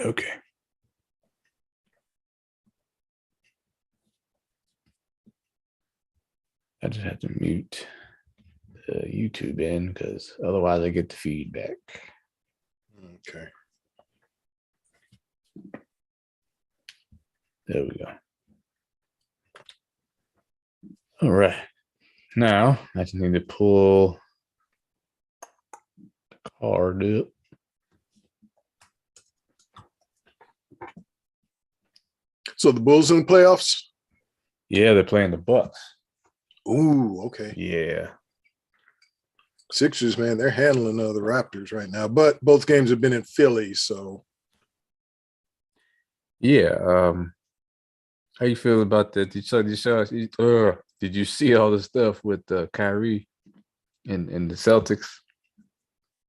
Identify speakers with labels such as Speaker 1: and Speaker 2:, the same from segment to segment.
Speaker 1: Okay. I just have to mute YouTube in because otherwise I get the feedback.
Speaker 2: Okay.
Speaker 1: There we go. All right. Now I just need to pull the card up.
Speaker 2: So the Bulls in the playoffs?
Speaker 1: Yeah, they're playing the Bucks.
Speaker 2: Ooh, okay.
Speaker 1: Yeah.
Speaker 2: Sixers, man, they're handling the Raptors right now, but both games have been in Philly, so.
Speaker 1: Yeah. How you feel about that? Did you see all the stuff with Kyrie and the Celtics?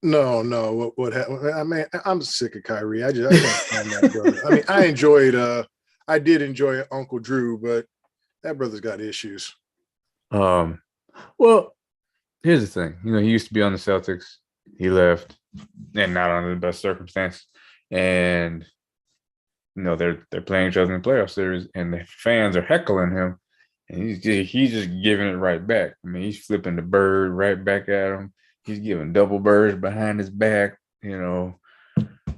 Speaker 2: No. What happened? I mean, I'm sick of Kyrie. I can't stand that brother. I mean, I did enjoy Uncle Drew, but that brother's got issues.
Speaker 1: Well, here's the thing. You know, he used to be on the Celtics. He left, and not under the best circumstances. And you know, they're playing each other in the playoff series, and the fans are heckling him, and he's just giving it right back. I mean, he's flipping the bird right back at him. He's giving double birds behind his back, you know.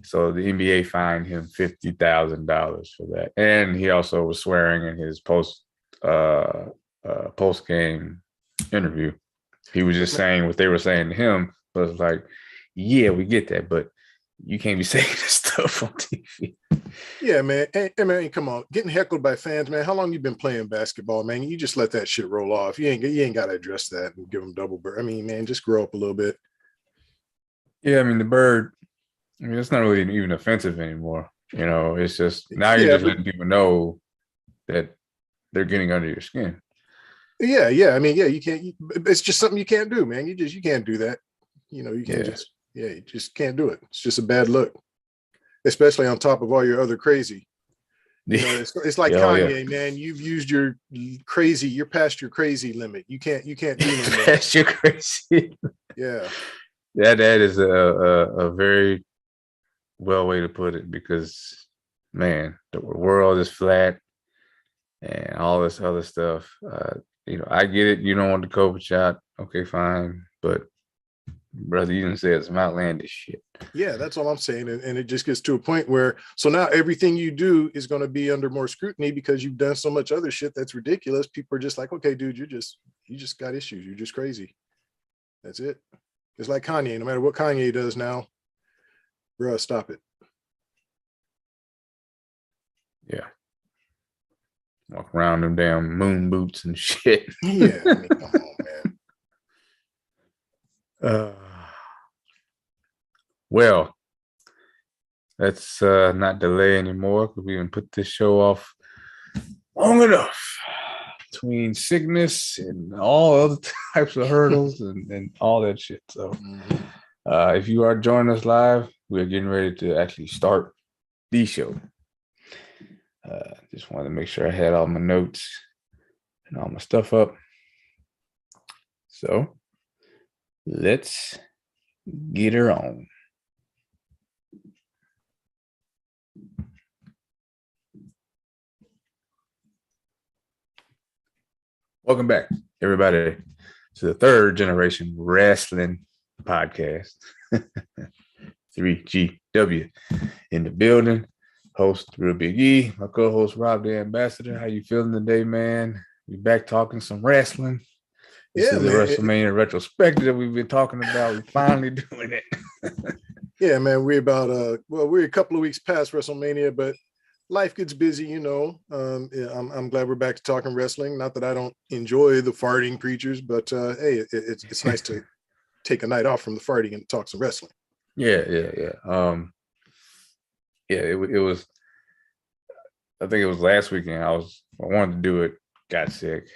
Speaker 1: So the NBA fined him $50,000 for that, and he also was swearing in his post game interview. He was just saying what they were saying to him, but it's like, yeah, we get that, but you can't be saying this stuff on TV.
Speaker 2: Yeah, man. Hey, man, come on. Getting heckled by fans, man. How long you been playing basketball, man? You just let that shit roll off. You ain't got to address that and give them double bird. I mean, man, just grow up a little bit.
Speaker 1: Yeah, I mean, the bird, I mean, it's not really even offensive anymore. You know, it's just now you're just letting people know that they're getting under your skin.
Speaker 2: Yeah. I mean, yeah, you can't. It's just something you can't do, man. You can't do that. You know, you can't you just can't do it. It's just a bad look, especially on top of all your other crazy. You know, it's like Kanye, man. You've used your crazy. You're past your crazy limit. You can't do no more.
Speaker 1: Past your crazy.
Speaker 2: Yeah.
Speaker 1: That is a very well way to put it, because man, the world is flat and all this other stuff. You know, I get it. You don't want the COVID shot. Okay, fine. But brother, you didn't say it's some outlandish shit.
Speaker 2: Yeah, that's all I'm saying. And it just gets to a point where, so now everything you do is going to be under more scrutiny because you've done so much other shit that's ridiculous. People are just like, okay, dude, you just got issues. You're just crazy. That's it. It's like Kanye. No matter what Kanye does now, bro, stop it.
Speaker 1: Yeah. Walk around them damn moon boots and shit.
Speaker 2: Yeah, I mean, come on, man.
Speaker 1: Well, let's not delay anymore, because we can put this show off long enough between sickness and all other types of hurdles and all that shit. So if you are joining us live, we're getting ready to actually start the show. Just wanted to make sure I had all my notes and all my stuff up. So let's get her on. Welcome back, everybody, to the Third Generation Wrestling Podcast. 3GW in the building. Host Real Big E, my co-host Rob the Ambassador. How you feeling today, man? We back talking some wrestling. This is the Wrestlemania retrospective that we've been talking about. We're finally doing it.
Speaker 2: Yeah, man. We're a couple of weeks past WrestleMania, but life gets busy, you know. I'm glad we're back to talking wrestling. Not that I don't enjoy the farting preachers, but hey, it's nice to take a night off from the farting and talk some wrestling.
Speaker 1: Yeah. It was. I think it was last weekend. I wanted to do it, got sick,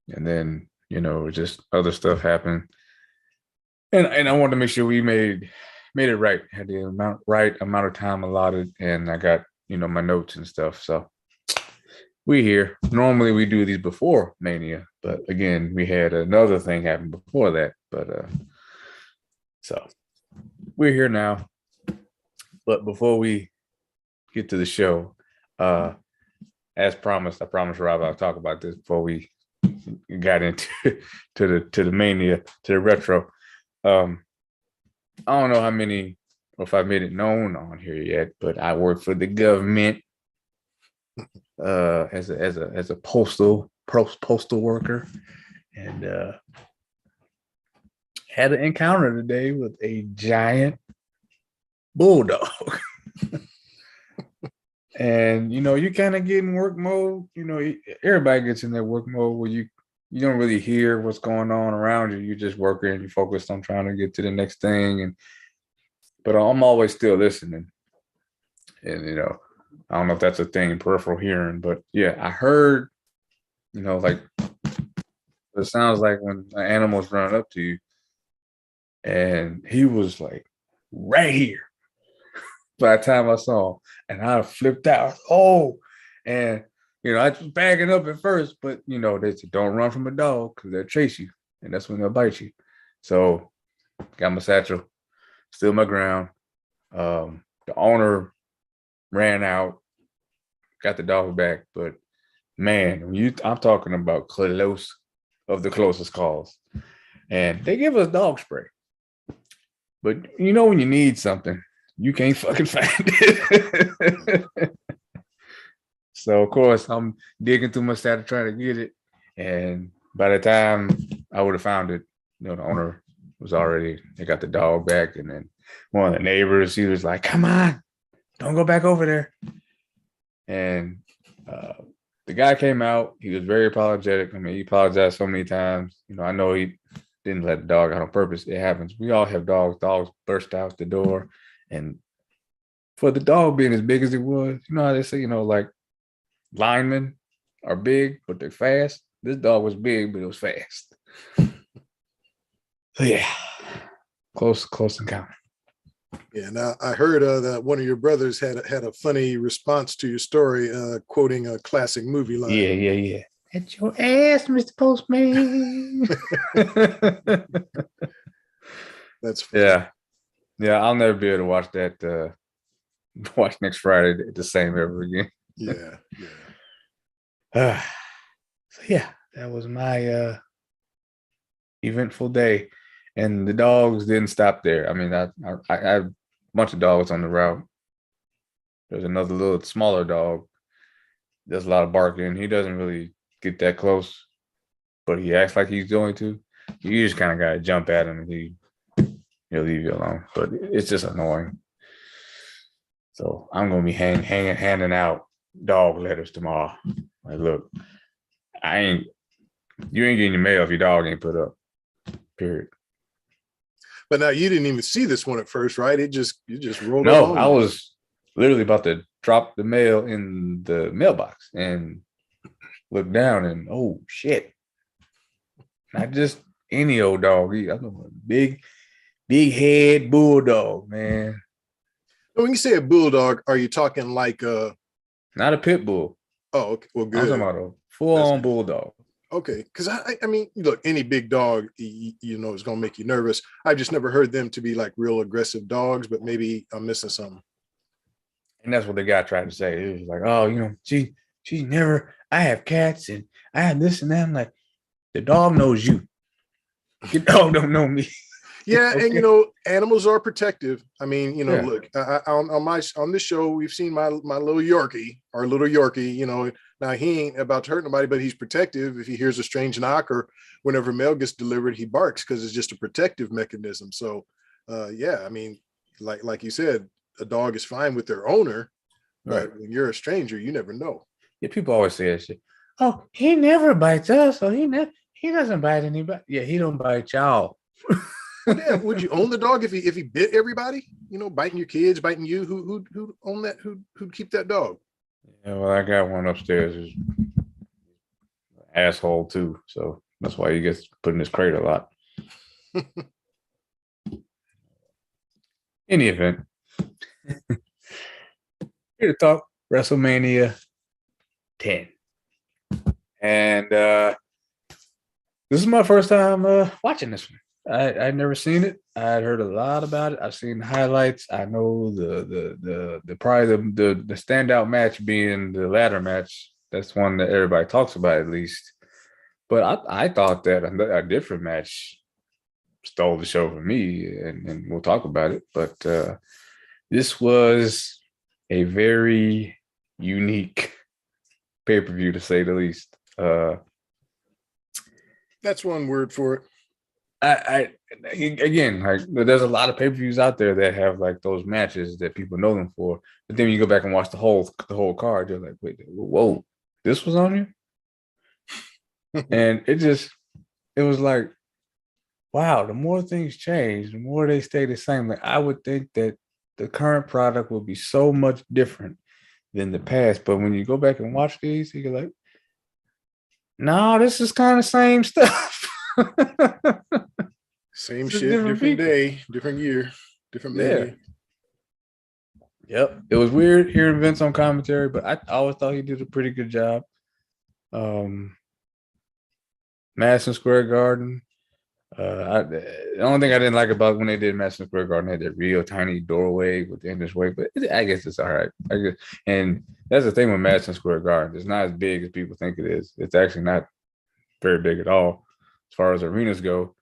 Speaker 1: and then just other stuff happened, and I wanted to make sure we made it right. Had the right amount of time allotted, and I got my notes and stuff. So we here. Normally we do these before Mania, but again, we had another thing happen before that. But so we're here now. But before we get to the show. As promised, I promised Rob I'll talk about this before we got into the mania, to the retro. I don't know how many, or if I made it known on here yet, but I work for the government as a postal worker, and had an encounter today with a giant bulldog. And you kind of get in work mode. Everybody gets in that work mode where you don't really hear what's going on around you. You're just working and you're focused on trying to get to the next thing. But I'm always still listening. And I don't know if that's a thing in peripheral hearing, but yeah, I heard, like it sounds like when an animal's running up to you, and he was like right here by the time I saw him, and I flipped out. Oh, and I was backing up at first, but they said don't run from a dog because they'll chase you, and that's when they'll bite you. So got my satchel, stood my ground. The owner ran out, got the dog back, but man, I'm talking about close of the closest calls, and they give us dog spray, but when you need something, you can't fucking find it. So of course I'm digging through my satchel trying to get it, and by the time I would have found it, the owner was already, they got the dog back. And then one of the neighbors, he was like, "Come on, don't go back over there." And the guy came out. He was very apologetic. I mean, he apologized so many times. I know he didn't let the dog out on purpose. It happens. We all have dogs. Dogs burst out the door. And for the dog being as big as it was, how they say, like linemen are big, but they're fast. This dog was big, but it was fast. So yeah, close encounter.
Speaker 2: Yeah, now I heard that one of your brothers had a funny response to your story, quoting a classic movie line.
Speaker 1: Yeah. At your ass, Mr. Postman.
Speaker 2: That's funny.
Speaker 1: Yeah. I'll never be able to watch that. Watch next Friday the same ever again.
Speaker 2: Yeah.
Speaker 1: So yeah, that was my eventful day, and the dogs didn't stop there. I mean, I had a bunch of dogs on the route. There's another little smaller dog. Does a lot of barking. He doesn't really get that close, but he acts like he's going to. You just kind of gotta jump at him, and he'll leave you alone. But it's just annoying. So I'm gonna be handing out dog letters tomorrow. Like, look, you ain't getting your mail if your dog ain't put up. Period.
Speaker 2: But now you didn't even see this one at first, right? You just rolled.
Speaker 1: No, I was literally about to drop the mail in the mailbox and look down, and oh shit. Not just any old dog. I'm a big head bulldog, man.
Speaker 2: When you say a bulldog, are you talking like
Speaker 1: not a pit bull?
Speaker 2: Oh, okay. Well, good.
Speaker 1: I'm talking about a full-on bulldog.
Speaker 2: Okay, because I mean, look, any big dog, is going to make you nervous. I've just never heard them to be like real aggressive dogs, but maybe I'm missing something.
Speaker 1: And that's what the guy tried to say. He was like, "Oh, she's never. I have cats and I have this and that." I'm like, the dog knows you. Your dog don't know me.
Speaker 2: Yeah, okay. And animals are protective. I mean,
Speaker 1: Yeah.
Speaker 2: Look, on this show, we've seen my little Yorkie, our little Yorkie. Now he ain't about to hurt nobody, but he's protective. If he hears a strange knock or whenever mail gets delivered, he barks because it's just a protective mechanism. So, yeah, I mean, like you said, a dog is fine with their owner, but when you're a stranger, you never know.
Speaker 1: Yeah, people always say that shit. Oh, he never bites us, or he doesn't bite anybody. Yeah, he don't bite y'all.
Speaker 2: Well, yeah, would you own the dog if he bit everybody? Biting your kids, biting you. Who'd own that? Who'd keep that dog?
Speaker 1: Yeah, well, I got one upstairs who's an asshole too, so that's why he gets put in his crate a lot. Any event, here to talk WrestleMania 10, and this is my first time watching this one. I'd never seen it. I'd heard a lot about it. I've seen highlights. I know the probably the standout match being the ladder match. That's one that everybody talks about at least. But I thought that a different match stole the show for me, and we'll talk about it. But this was a very unique pay-per-view, to say the least.
Speaker 2: That's one word for it.
Speaker 1: I again, like, there's a lot of pay-per-views out there that have like those matches that people know them for, but then when you go back and watch the whole card, you're like, wait, whoa, this was on you. And it was like, wow, the more things change, the more they stay the same. Like, I would think that the current product will be so much different than the past, but when you go back and watch these, you're like, no, this is kind of same stuff.
Speaker 2: Same shit, different day, different year, different menu.
Speaker 1: Yep. It was weird hearing Vince on commentary, but I always thought he did a pretty good job. Madison Square Garden. The only thing I didn't like about when they did Madison Square Garden, they had that real tiny doorway with the entrance way, but I guess it's all right. I guess, and that's the thing with Madison Square Garden. It's not as big as people think it is. It's actually not very big at all as far as arenas go.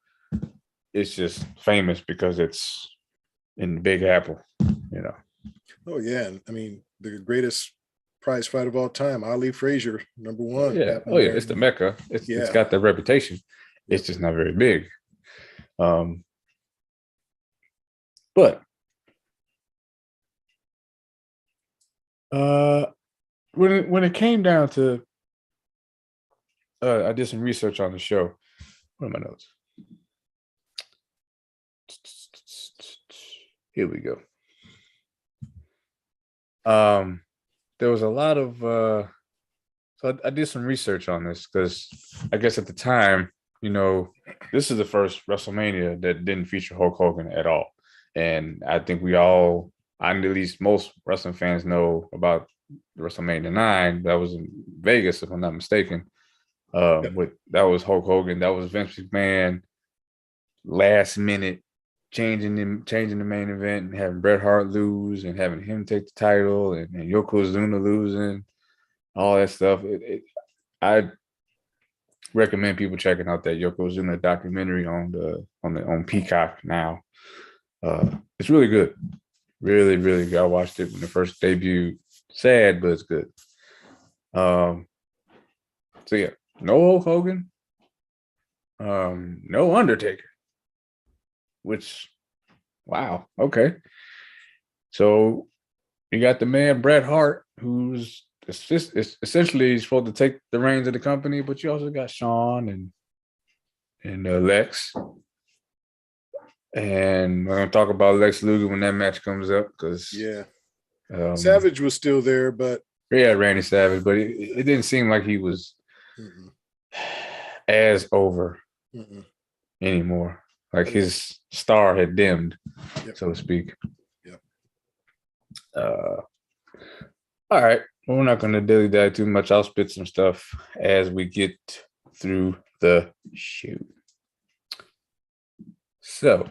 Speaker 1: It's just famous because it's in the Big Apple, you know.
Speaker 2: Oh yeah, I mean the greatest prize fight of all time, Ali Frazier, number one.
Speaker 1: Yeah, oh yeah, it's the Mecca. It's got the reputation. It's just not very big. But when it came down to, I did some research on the show. What are my notes? Here we go. There was a lot of so I did some research on this because I guess at the time, you know, this is the first WrestleMania that didn't feature Hulk Hogan at all. And I think at least most wrestling fans know about WrestleMania 9. That was in Vegas, if I'm not mistaken. That was Hulk Hogan. That was Vince McMahon last minute changing the main event and having Bret Hart lose and having him take the title and Yokozuna losing, all that stuff. I recommend people checking out that Yokozuna documentary on Peacock now. It's really good. Really, really good. I watched it when it first debuted. Sad, but it's good. So yeah, no Hulk Hogan. No Undertaker. Which, wow, okay. So you got the man Bret Hart, who's essentially supposed to take the reins of the company, but you also got Shawn and Lex. And we're gonna talk about Lex Luger when that match comes up, because
Speaker 2: Savage was still there, but
Speaker 1: Randy Savage, but it didn't seem like he was as over anymore. Like his star had dimmed, so to speak.
Speaker 2: Yep.
Speaker 1: All right. Well, we're not going to dilly dally too much. I'll spit some stuff as we get through the show. So,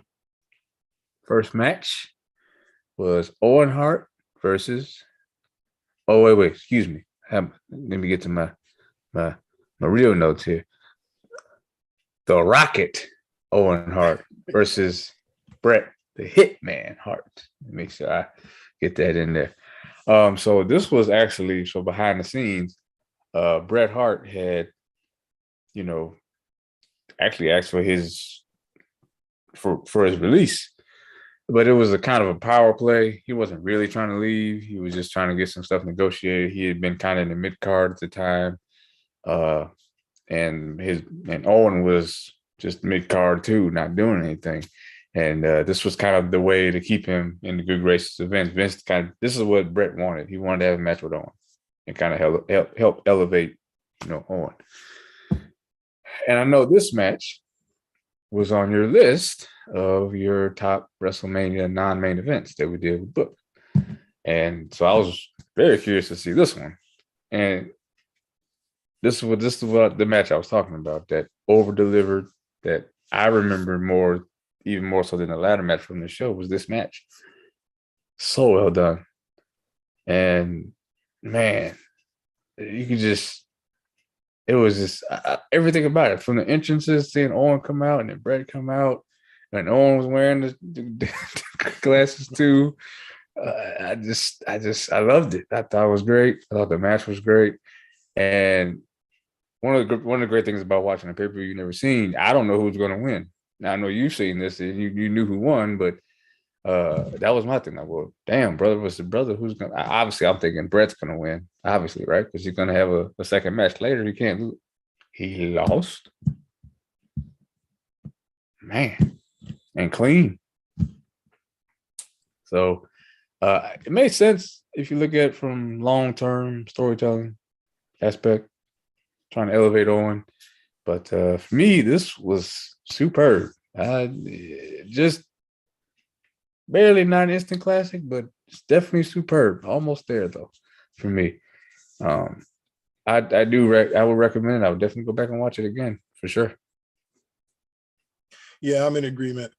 Speaker 1: first match was Owen Hart versus. Oh wait. Excuse me. Let me get to my real notes here. The Rocket Owen Hart versus Bret the Hitman Hart. Make sure I get that in there. So this was actually behind the scenes. Bret Hart had, actually asked for his release, but it was a kind of a power play. He wasn't really trying to leave. He was just trying to get some stuff negotiated. He had been kind of in the mid card at the time, and Owen was just mid card too, not doing anything. And this was kind of the way to keep him in the good graces of Vince. This is what Bret wanted. He wanted to have a match with Owen and kind of help elevate, Owen. And I know this match was on your list of your top WrestleMania non-main events that we did with Book. And so I was very curious to see this one. And this is what the match I was talking about, that over-delivered, that I remember even more so than the ladder match from the show, was this match. So well done. And man, you could just, it was just everything about it, from the entrances, seeing Owen come out and then Bret come out, and Owen was wearing the glasses too. I loved it. I thought it was great. I thought the match was great. And one of the great things about watching a pay-per-view you've never seen, I don't know who's going to win. Now, I know you've seen this and you knew who won, but that was my thing. Like, well, damn, brother versus brother, who's gonna? Obviously, I'm thinking Bret's gonna win. Obviously, right? Because he's gonna have a second match later. He can't lose. He lost, man, and clean. So it made sense if you look at it from long-term storytelling aspect, trying to elevate Owen. But for me, this was superb. Just barely not an instant classic, but it's definitely superb. Almost there though, for me. I would recommend it. I would definitely go back and watch it again for sure.
Speaker 2: Yeah, I'm in agreement.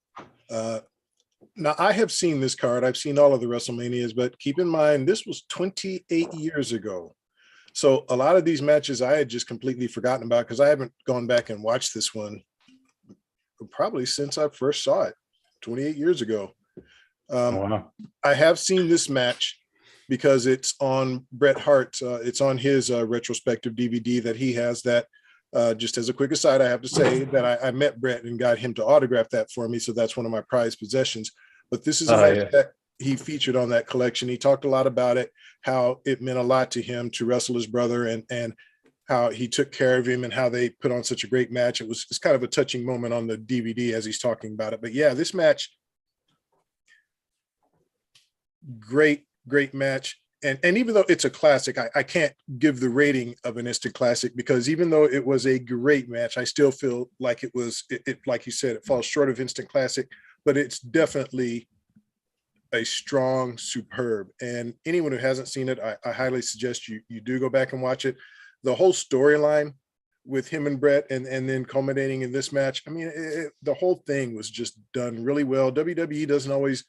Speaker 2: Now I have seen this card. I've seen all of the WrestleManias, but keep in mind this was 28 years ago. So a lot of these matches I had just completely forgotten about because I haven't gone back and watched this one probably since I first saw it 28 years ago.
Speaker 1: Wow.
Speaker 2: I have seen this match because it's on Bret Hart. It's on his retrospective DVD that he has. That just as a quick aside, I have to say that I met Bret and got him to autograph that for me. So that's one of my prized possessions. But this is a match that he featured on that collection. He talked a lot about it, how it meant a lot to him to wrestle his brother, and how he took care of him and how they put on such a great match. It's kind of a touching moment on the DVD as he's talking about it. But yeah, this match, great match. And even though it's a classic, I can't give the rating of an instant classic because even though it was a great match, I still feel like it like you said, it falls short of instant classic, but it's definitely a strong, superb. And anyone who hasn't seen it, I highly suggest you do go back and watch it. The whole storyline with him and Bret and then culminating in this match, I mean, the whole thing was just done really well. WWE doesn't always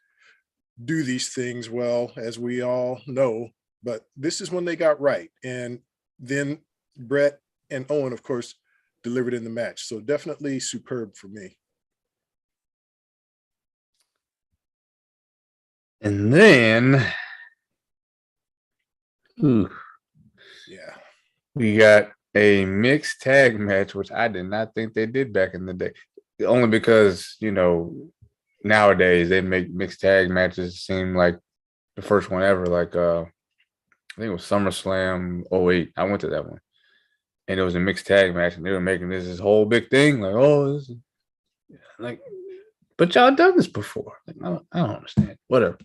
Speaker 2: do these things well, as we all know, but this is when they got right. And then Bret and Owen, of course, delivered in the match. So definitely superb for me.
Speaker 1: And then,
Speaker 2: yeah,
Speaker 1: we got a mixed tag match, which I did not think they did back in the day. Only because, nowadays they make mixed tag matches seem like the first one ever. Like I think it was SummerSlam 08. I went to that one. And it was a mixed tag match, and they were making this whole big thing. Like, oh, this is like, but y'all done this before. Like, I don't understand. Whatever.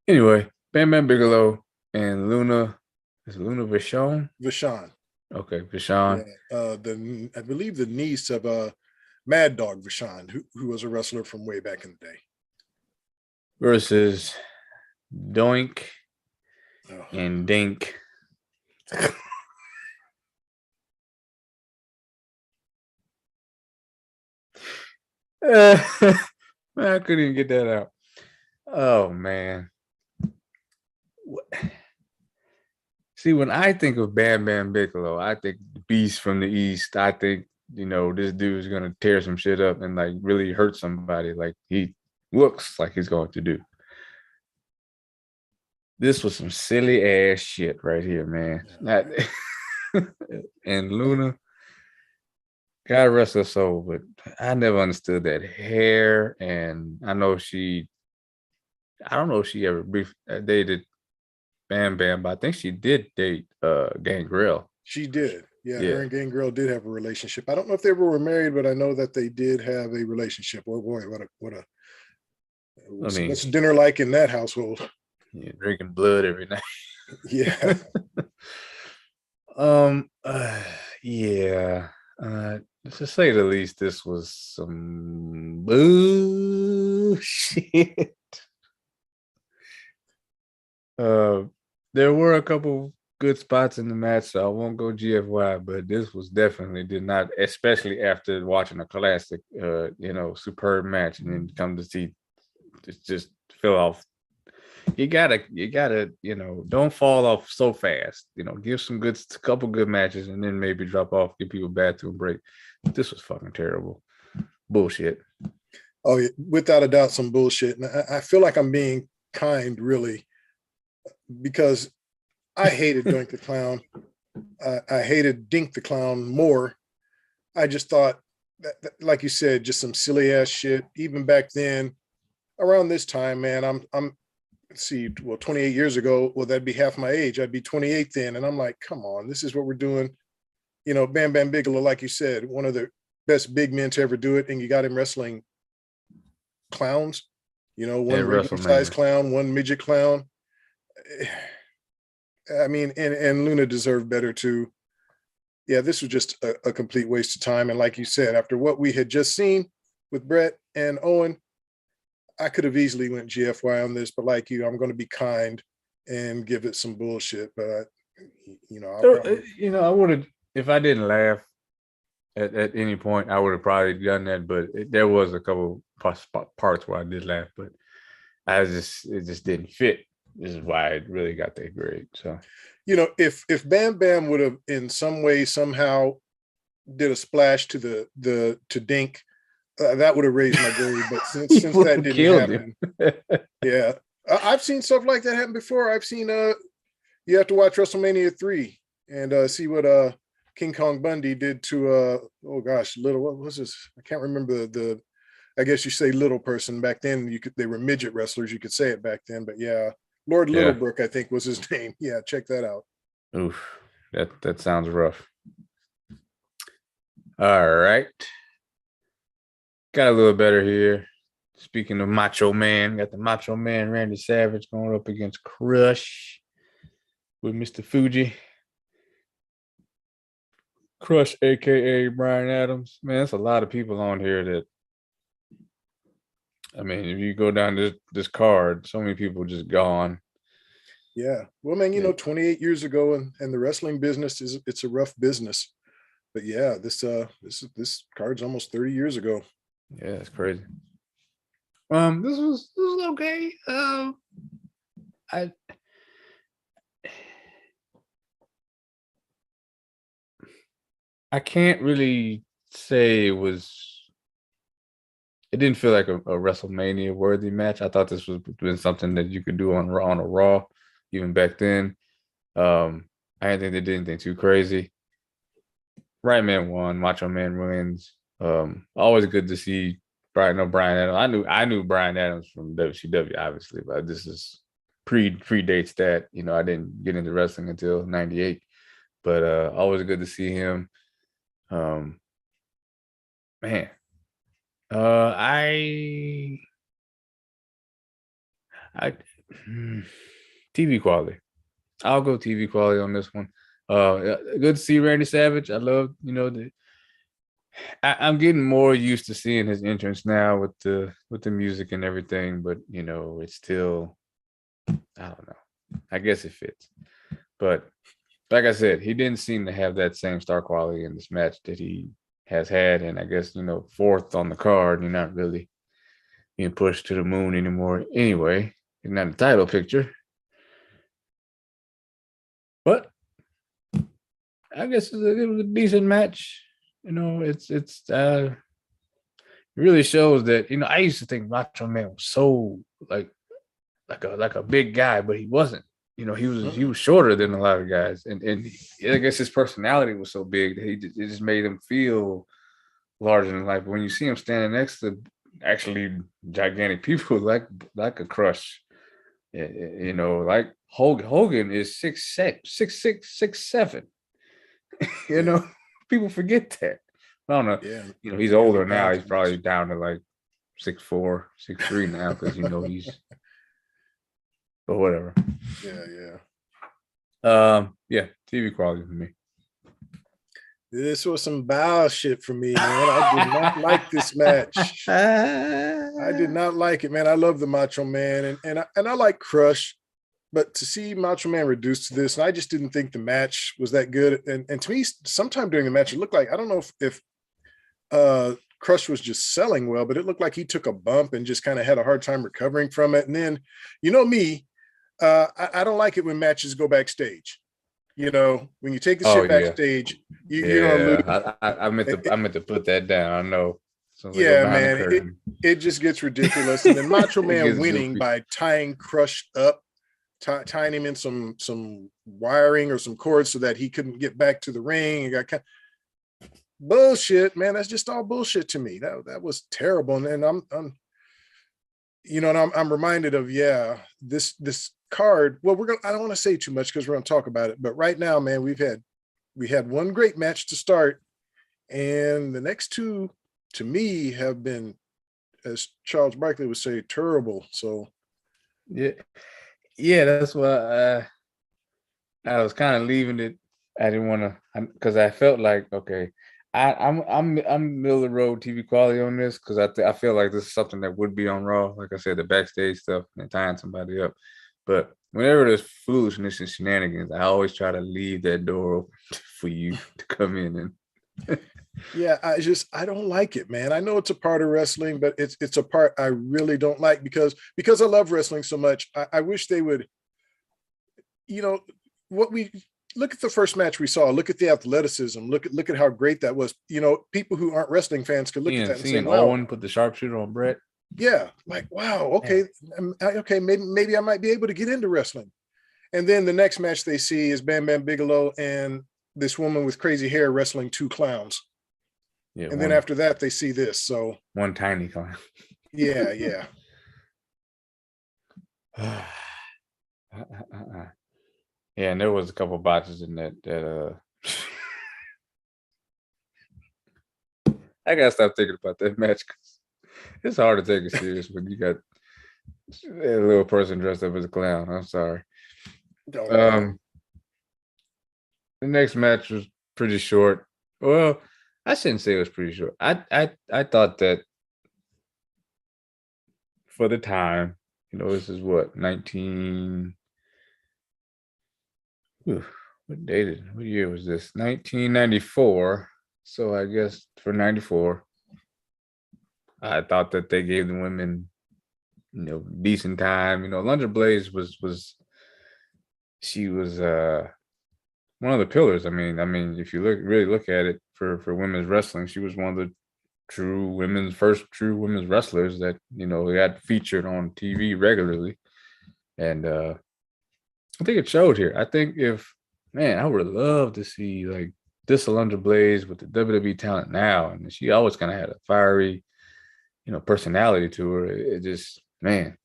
Speaker 1: Anyway, Bam Bam Bigelow and Luna. Is it Luna Vachon?
Speaker 2: Vachon.
Speaker 1: Okay, Vachon.
Speaker 2: Yeah, I believe the niece of Mad Dog Vachon, who was a wrestler from way back in the day.
Speaker 1: Versus Doink and Dink. Man, I couldn't even get that out. Oh man. See, when I think of Bam Bam Bigelow, I think the Beast from the East. I think, this dude is gonna tear some shit up and like really hurt somebody, like he looks like he's going to do. This was some silly ass shit right here, man. And Luna, God rest her soul, but I never understood that hair. And I don't know if she ever dated Bam Bam, but I think she did date Gangrel.
Speaker 2: She did. Yeah, her and Gangrel did have a relationship. I don't know if they were married, but I know that they did have a relationship. Oh boy, what's dinner like in that household?
Speaker 1: Yeah, drinking blood every night.
Speaker 2: Yeah.
Speaker 1: Yeah. To say the least, this was some bullshit. There were a couple good spots in the match, so I won't go GFY, but this was definitely did not, especially after watching a classic, superb match, and then come to see it just fell off. You gotta, don't fall off so fast. Give some couple good matches, and then maybe drop off, give people a bathroom break. This was fucking terrible. Bullshit.
Speaker 2: Oh, yeah, without a doubt, some bullshit. And I feel like I'm being kind, really, because I hated Doink the Clown. I hated Dink the Clown more. I just thought that, like you said, just some silly ass shit. Even back then, around this time, man, I'm let's see, well, 28 years ago, well, that'd be half my age. I'd be 28 then. And I'm like, come on, this is what we're doing. Bam Bam Bigelow, like you said, one of the best big men to ever do it. And you got him wrestling clowns, one regular size clown, one midget clown. I mean, and Luna deserved better too. Yeah, this was just a complete waste of time. And like you said, after what we had just seen with Bret and Owen, I could have easily went GFY on this, but like you, I'm going to be kind and give it some bullshit. But
Speaker 1: I would have, if I didn't laugh at any point, I would have probably done that. But there was a couple parts where I did laugh, but it just didn't fit. This is why it really got that grade. So,
Speaker 2: if Bam Bam would have in some way somehow did a splash to Dink, that would have raised my grade. But since that didn't happen, yeah, I've seen stuff like that happen before. I've seen you have to watch WrestleMania 3 and see what King Kong Bundy did to little, what was this? I can't remember the I guess you say little person. Back then they were midget wrestlers, you could say it back then, but yeah. Lord Littlebrook, I think was his name. Yeah, check that out.
Speaker 1: Oof, that sounds rough. All right. Got a little better here. Speaking of Macho Man, got the Macho Man Randy Savage going up against Crush with Mr. Fuji. Crush, aka Brian Adams. Man, that's a lot of people on here that, I mean, if you go down this card, so many people just gone.
Speaker 2: Yeah. Well, man, 28 years ago and the wrestling business it's a rough business. But yeah, this card's almost 30 years ago.
Speaker 1: Yeah, it's crazy. This was okay. I can't really say it didn't feel like a WrestleMania worthy match. I thought this was been something that you could do on a Raw, even back then. I didn't think they did anything too crazy. Right Man won, Macho Man wins. Always good to see Brian Adams. I knew Brian Adams from WCW, obviously, but this is predates that. I didn't get into wrestling until '98, but always good to see him. Man. TV quality. I'll go TV quality on this one. Good to see Randy Savage. I love, I'm getting more used to seeing his entrance now with the music and everything, but it's still, I don't know. I guess it fits. But like I said, he didn't seem to have that same star quality in this match that he has had, and I guess fourth on the card, you're not really being pushed to the moon anymore anyway. You're not a title picture, but I guess it was a decent match. It really shows that I used to think Macho Man was so like a big guy, but he wasn't. He was shorter than a lot of guys, and I guess his personality was so big that it just made him feel larger than life. But when you see him standing next to actually gigantic people like a Crush, like Hogan is 6'6", 6'6", 6'7". People forget that. I don't know.
Speaker 2: Yeah.
Speaker 1: He's older now. He's probably down to like 6'4", 6'3" now because he's. But whatever. Yeah. TV quality for me.
Speaker 2: This was some bow shit for me, man. I did not like this match. I did not like it, man. I love the Macho Man, and I like Crush. But to see Macho Man reduced to this, and I just didn't think the match was that good. And to me, sometime during the match, it looked like, I don't know if Crush was just selling well, but it looked like he took a bump and just kind of had a hard time recovering from it. And then, you know me, I don't like it when matches go backstage. You know, when you take the shit backstage, you're gonna lose.
Speaker 1: I meant to put that down. I know.
Speaker 2: Yeah, man, it just gets ridiculous. And then Macho Man winning by tying Crush up, tying him in some wiring or some cords so that he couldn't get back to the ring. And got bullshit, man. That's just all bullshit to me. That was terrible. And I'm you know, and I'm reminded of this card. Well, I don't want to say too much because we're gonna talk about it. But right now, man, we had one great match to start, and the next two to me have been, as Charles Barkley would say, terrible. So
Speaker 1: yeah, that's why I was kind of leaving it. I didn't want to, because I felt like, okay, I'm middle of the road TV quality on this, because I feel like this is something that would be on Raw, like I said, the backstage stuff and tying somebody up. But whenever there's foolishness and shenanigans, I always try to leave that door open for you to come in and.
Speaker 2: Yeah, I don't like it, man. I know it's a part of wrestling, but it's a part I really don't like because I love wrestling so much. I wish they would, you know, look at the first match we saw. Look at the athleticism. Look at how great that was. You know, people who aren't wrestling fans could look at that and say, "Wow."
Speaker 1: Owen put the sharpshooter on Bret.
Speaker 2: Yeah, like, wow, okay, okay, maybe I might be able to get into wrestling. And then the next match they see is Bam Bam Bigelow and this woman with crazy hair wrestling two clowns. Yeah, and then after that, they see this. So
Speaker 1: one tiny clown.
Speaker 2: Yeah.
Speaker 1: Yeah, and there was a couple botches in that. I gotta stop thinking about that match because it's hard to take it serious when you got a little person dressed up as a clown. I'm sorry. The next match was pretty short. Well, I shouldn't say it was pretty short. I thought that for the time, you know, this is what, 19. What year was this? 1994. So I guess for 94, I thought that they gave the women, you know, decent time. You know, Alundra Blaze was one of the pillars. I mean, if you really look at it for women's wrestling, she was one of the first true women's wrestlers that, you know, got featured on TV regularly. And I think it showed here. I think I would love to see like this Alundra Blaze with the WWE talent now. And she always kind of had a fiery, you know, personality to her. It just, man,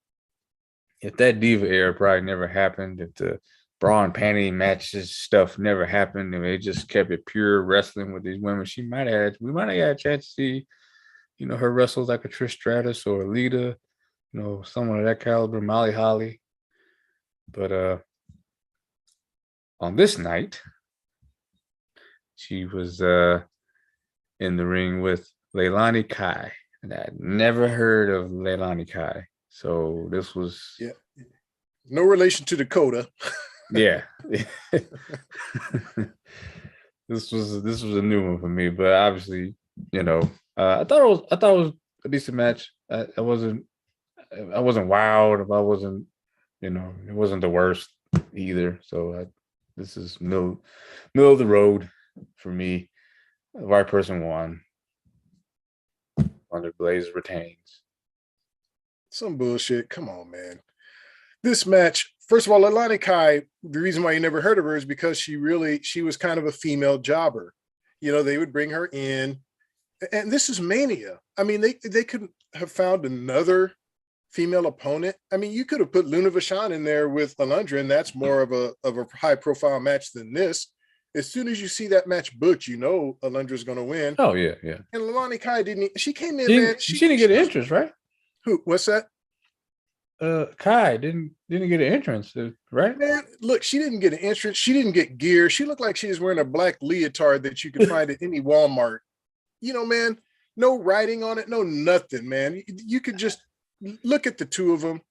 Speaker 1: if that Diva era probably never happened, if the bra and panty matches stuff never happened, and they just kept it pure wrestling with these women, we might have had a chance to see, you know, her wrestle like a Trish Stratus or a Lita, you know, someone of that caliber, Molly Holly. But on this night, she was in the ring with Leilani Kai, and I'd never heard of Leilani Kai. So this was
Speaker 2: no relation to Dakota.
Speaker 1: Yeah. This was a new one for me, but obviously, you know, I thought it was a decent match. I wasn't wowed. If I wasn't, you know, it wasn't the worst either. So this is middle of the road for me. The right person won. Alundra Blaze retains.
Speaker 2: Some bullshit. Come on, man. This match, first of all, Leilani Kai, the reason why you never heard of her is because she was kind of a female jobber. You know, they would bring her in, and this is Mania. I mean, they could have found another female opponent. I mean, you could have put Luna Vachon in there with Alundra, and that's more of a high profile match than this. As soon as you see that match booked, you know Alundra's going to win.
Speaker 1: Oh yeah.
Speaker 2: And Leilani Kai she came in, man.
Speaker 1: She didn't get an entrance, right?
Speaker 2: Who? What's that?
Speaker 1: Kai didn't get an entrance, right?
Speaker 2: Man, look, she didn't get an entrance. She didn't get gear. She looked like she was wearing a black leotard that you could find at any Walmart. You know, man, no writing on it, no nothing, man. You could just look at the two of them.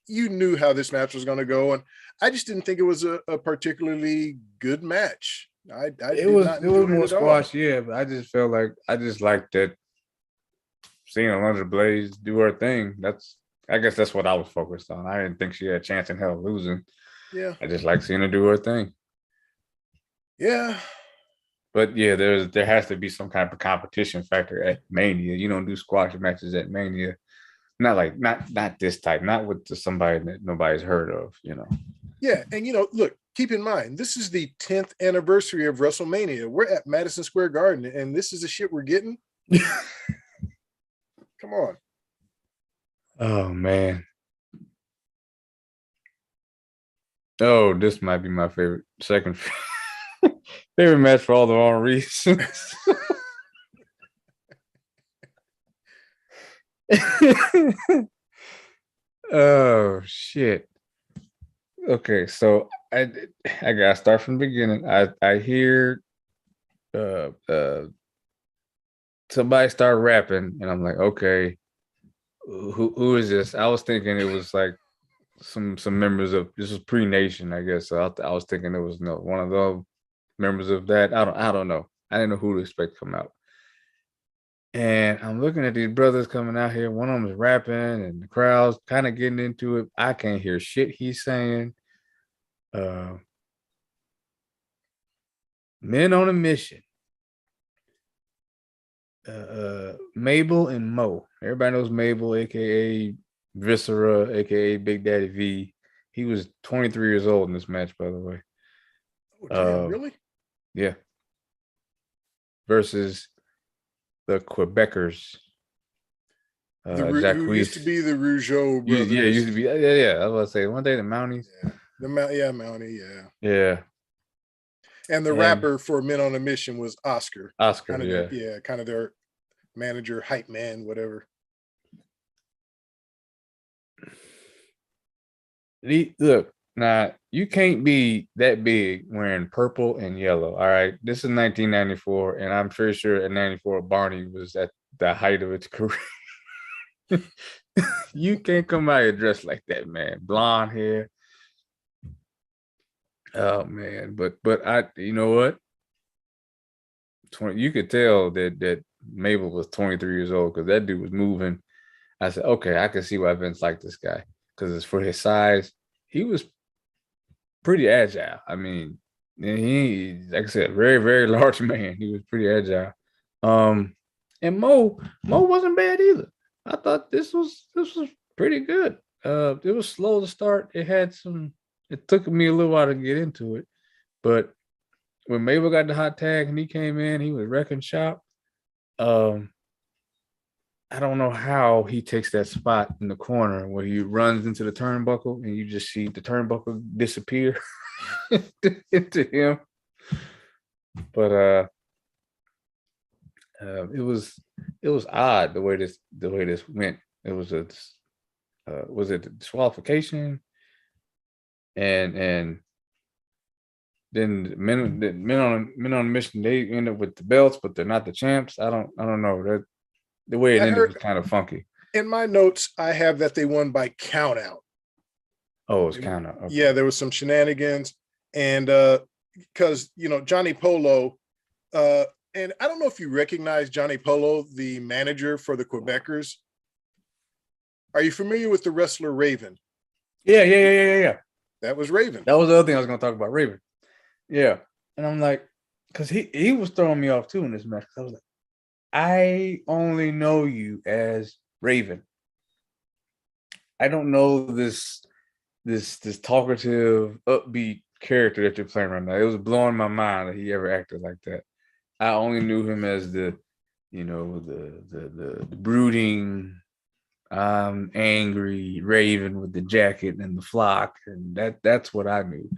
Speaker 2: you knew how this match was going to go, and I just didn't think it was a particularly good match.
Speaker 1: It was more squash, yeah, but I just felt like I just liked that seeing Alundra Blaze do her thing. I guess that's what I was focused on. I didn't think she had a chance in hell of losing.
Speaker 2: Yeah,
Speaker 1: I just like seeing her do her thing.
Speaker 2: yeah.
Speaker 1: But yeah, there has to be some kind of competition factor at Mania. You don't do squash matches at Mania. Not this type, not with somebody that nobody's heard of, you know.
Speaker 2: Yeah, and look, keep in mind, this is the 10th anniversary of WrestleMania. We're at Madison Square Garden, and this is the shit we're getting. Come on.
Speaker 1: Oh man. Oh, this might be my second favorite match for all the wrong reasons. Oh shit. Okay, so I gotta start from the beginning. I hear somebody start rapping, and I'm like, okay, who is this? I was thinking it was like some members of, this was pre-Nation, I guess. So I was thinking it was one of those members of that. I don't know. I didn't know who to expect to come out. And I'm looking at these brothers coming out here. One of them is rapping, and the crowd's kind of getting into it. I can't hear shit he's saying. Men on a Mission. Mabel and Mo. Everybody knows Mabel, aka Viscera, aka Big Daddy V. He was 23 years old in this match, by the way.
Speaker 2: Oh, damn, really?
Speaker 1: Yeah. Versus the Quebecers.
Speaker 2: Who used to be the Rougeau brothers.
Speaker 1: Yeah, used to be. Yeah. I was about to say, one day the Mounties.
Speaker 2: Yeah, Mountie, yeah.
Speaker 1: Yeah.
Speaker 2: And the rapper for Men on a Mission was Oscar.
Speaker 1: Oscar,
Speaker 2: Kind of their manager, hype man, whatever.
Speaker 1: Look, now you can't be that big wearing purple and yellow. All right. This is 1994, and I'm pretty sure in 94 Barney was at the height of its career. You can't come out here dressed like that, man. Blonde hair. Oh man, but I, you know what? You could tell that Mabel was 23 years old because that dude was moving. I said, okay, I can see why Vince liked this guy, because it's for his size. He was pretty agile. I mean, he, like I said, very, very large man. He was pretty agile. And Mo wasn't bad either. I thought this was pretty good. It was slow to start. It took me a little while to get into it, but when Mabel got the hot tag and he came in, he was wrecking shop. I don't know how he takes that spot in the corner where he runs into the turnbuckle and you just see the turnbuckle disappear into him. But it was odd the way this went. It was it disqualification? And then men on a mission, they end up with the belts, but they're not the champs. I don't know. That the way it ended was kind of funky.
Speaker 2: In my notes, I have that they won by count out.
Speaker 1: Oh, it was count out. Okay.
Speaker 2: Yeah, there was some shenanigans, and because Johnny Polo, and I don't know if you recognize Johnny Polo, the manager for the Quebecers. Are you familiar with the wrestler Raven?
Speaker 1: Yeah.
Speaker 2: That was Raven.
Speaker 1: That was the other thing I was going to talk about, Raven. Yeah. And I'm like, because he was throwing me off too in this match. I was like, I only know you as Raven. I don't know this talkative, upbeat character that you're playing right now. It was blowing my mind that he ever acted like that. I only knew him as the brooding, angry Raven with the jacket and the flock, and that's what I knew.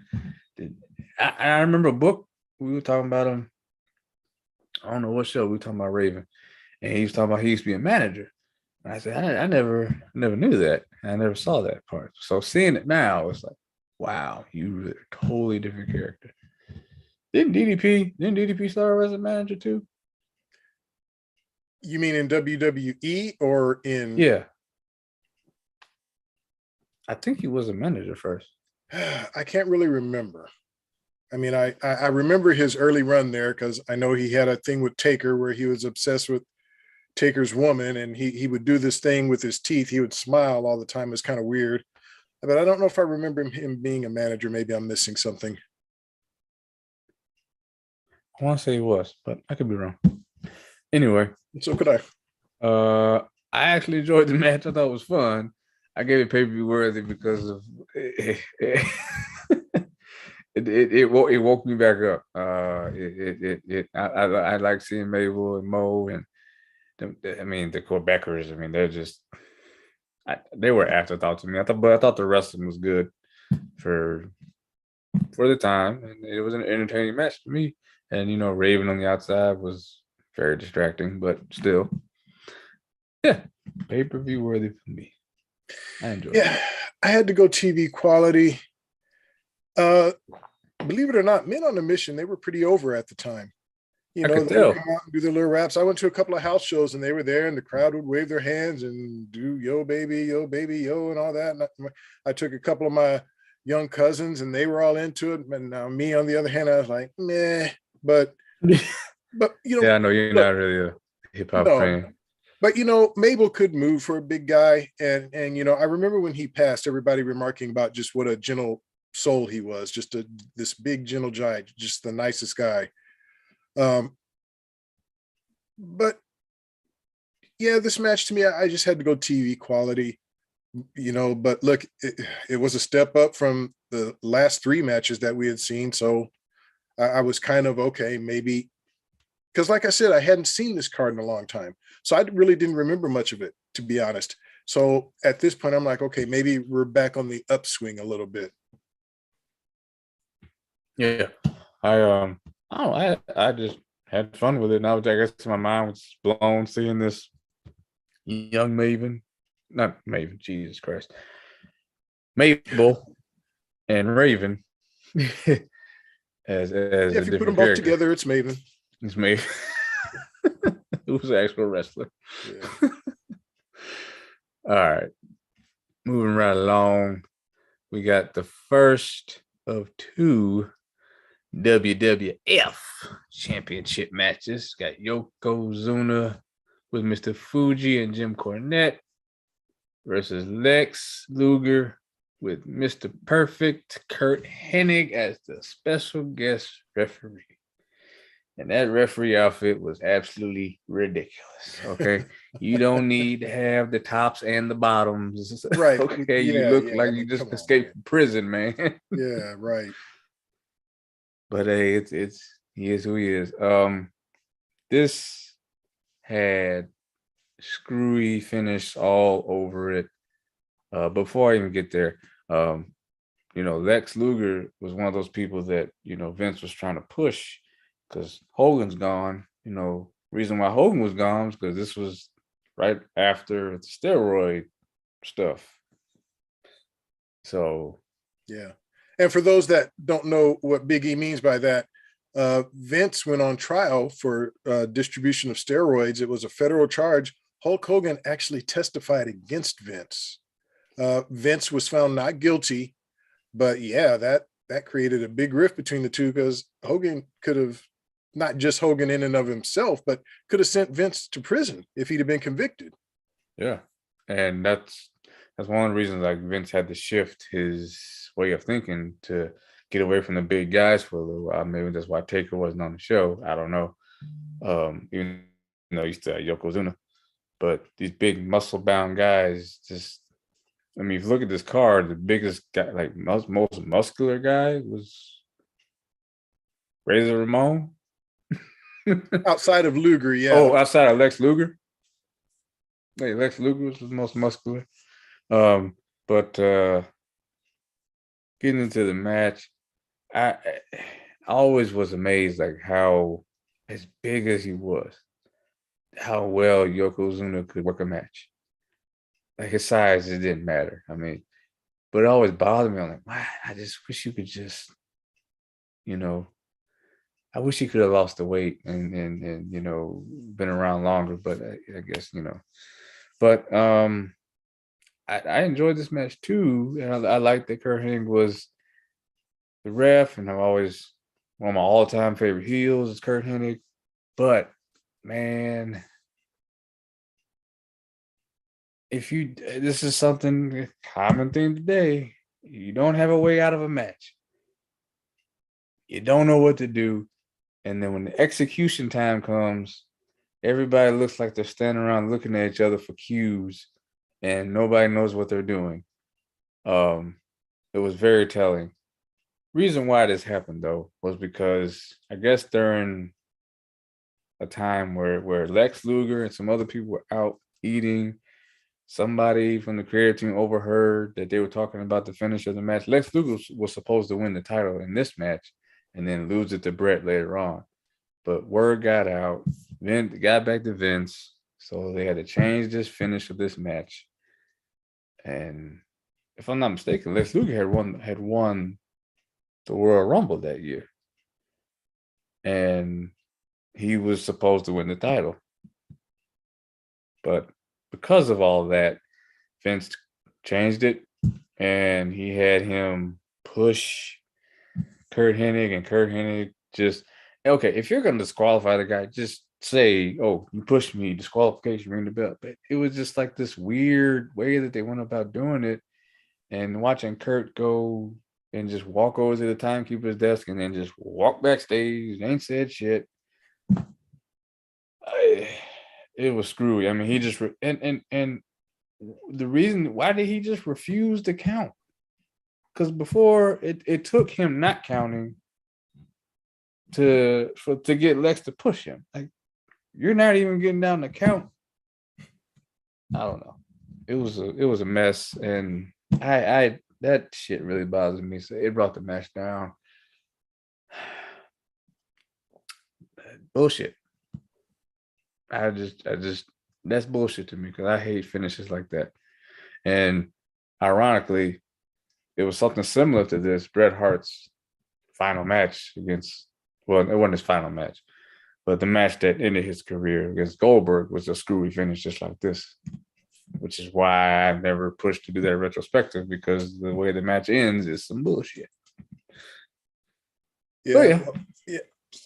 Speaker 1: I remember a book we were talking about him. I don't know what show we were talking about Raven, and he was talking about he used to be a manager. And I said I never knew that. I never saw that part. So seeing it now, it's like, wow, you were a totally different character. Didn't DDP start as a manager too?
Speaker 2: You mean in WWE or in?
Speaker 1: Yeah. I think he was a manager first.
Speaker 2: I can't really remember. I mean, I remember his early run there because I know he had a thing with Taker where he was obsessed with Taker's woman, and he would do this thing with his teeth. He would smile all the time. It's kind of weird, but I don't know if I remember him being a manager. Maybe I'm missing something.
Speaker 1: I want to say he was, but I could be wrong. Anyway,
Speaker 2: So could I.
Speaker 1: I actually enjoyed the match. I thought it was fun. I gave it pay-per-view worthy because of it woke me back up. I like seeing Mabel and Mo and the Quebecers. I mean, they're just they were afterthought to me. I thought the wrestling was good for the time, and it was an entertaining match to me. And Raven on the outside was very distracting, but still, yeah, pay-per-view worthy for me. I enjoyed it.
Speaker 2: I had to go TV quality. Believe it or not, Men on a Mission, they were pretty over at the time. They would come out and do their little raps. I went to a couple of house shows and they were there, and the crowd would wave their hands and do yo baby, yo, and all that. And I took a couple of my young cousins and they were all into it. And now me, on the other hand, I was like, meh. But
Speaker 1: yeah, I know you're not really a hip hop fan.
Speaker 2: But Mabel could move for a big guy, and I remember when he passed, everybody remarking about just what a gentle soul he was, just this big gentle giant, just the nicest guy. But yeah, this match to me, I just had to go TV quality, But look, it was a step up from the last 3 matches that we had seen, so I was kind of okay, maybe. Because like I said, I hadn't seen this card in a long time. So I really didn't remember much of it, to be honest. So at this point, I'm like, okay, maybe we're back on the upswing a little bit.
Speaker 1: Yeah. I just had fun with it. And I guess my mind was blown seeing this young not Maven, Jesus Christ. Mabel and Raven as
Speaker 2: if you put them both together, it's Maven.
Speaker 1: It's Maven. Who's an actual wrestler. Yeah. All right. Moving right along. We got the first of 2 WWF Championship matches. Got Yokozuna with Mr. Fuji and Jim Cornette versus Lex Luger with Mr. Perfect Kurt Hennig as the special guest referee. And that referee outfit was absolutely ridiculous. Okay. You don't need to have the tops and the bottoms.
Speaker 2: Right.
Speaker 1: Okay. You look like you just escaped from prison, man.
Speaker 2: Yeah, right.
Speaker 1: But hey, he is who he is. This had screwy finish all over it. Before I even get there, Lex Luger was one of those people that, Vince was trying to push because Hogan's gone. Reason why Hogan was gone was because this was right after the steroid stuff. So,
Speaker 2: yeah. And for those that don't know what Big E means by that, Vince went on trial for distribution of steroids. It was a federal charge. Hulk Hogan actually testified against Vince. Vince was found not guilty, but yeah, that created a big rift between the two because Hogan could have, not just Hogan in and of himself, but could have sent Vince to prison if he'd have been convicted.
Speaker 1: Yeah. And that's one of the reasons like Vince had to shift his way of thinking to get away from the big guys for a little while. Maybe that's why Taker wasn't on the show. I don't know. Even though he still had Yokozuna. But these big muscle-bound guys just, if you look at this card, the biggest guy, like most muscular guy was Razor Ramon.
Speaker 2: Outside of Luger, yeah.
Speaker 1: Oh, outside of Lex Luger? Hey, Lex Luger was the most muscular. But getting into the match, I always was amazed like how, as big as he was, how well Yokozuna could work a match. Like his size, it didn't matter. But it always bothered me. I'm like, wow, I just wish you could just, I wish he could have lost the weight and been around longer. But I guess, But I enjoyed this match too, and I like that Kurt Hennig was the ref, and I'm always one of my all-time favorite heels is Kurt Hennig. But man, this is something a common thing today. You don't have a way out of a match. You don't know what to do, and then when the execution time comes, everybody looks like they're standing around looking at each other for cues, and nobody knows what they're doing. It was very telling. Reason why this happened though was because I guess during a time where Lex Luger and some other people were out eating, somebody from the creative team overheard that they were talking about the finish of the match. Lex Luger was supposed to win the title in this match and then lose it to Bret later on. But word got out, then got back to Vince, so they had to change this finish of this match. And if I'm not mistaken, Lex Luger had won the Royal Rumble that year. And he was supposed to win the title. But because of all that, Vince changed it, and he had him push Kurt Hennig, and Kurt Hennig just, okay, if you're going to disqualify the guy, just say, oh, you pushed me, disqualification, ring the bell. But it was just like this weird way that they went about doing it, and watching Kurt go and just walk over to the timekeeper's desk and then just walk backstage, ain't said shit. It was screwy. I mean, he just and the reason why did he just refuse to count? Because before it took him not counting to get Lex to push him. Like, you're not even getting down to count. I don't know. It was a mess, and I that shit really bothers me. So it brought the match down. Bullshit. I just that's bullshit to me because I hate finishes like that. And ironically, it was something similar to this. Bret Hart's final match against, well, it wasn't his final match, but the match that ended his career against Goldberg was a screwy finish just like this, which is why I've never pushed to do that retrospective, because the way the match ends is some bullshit.
Speaker 2: Yeah.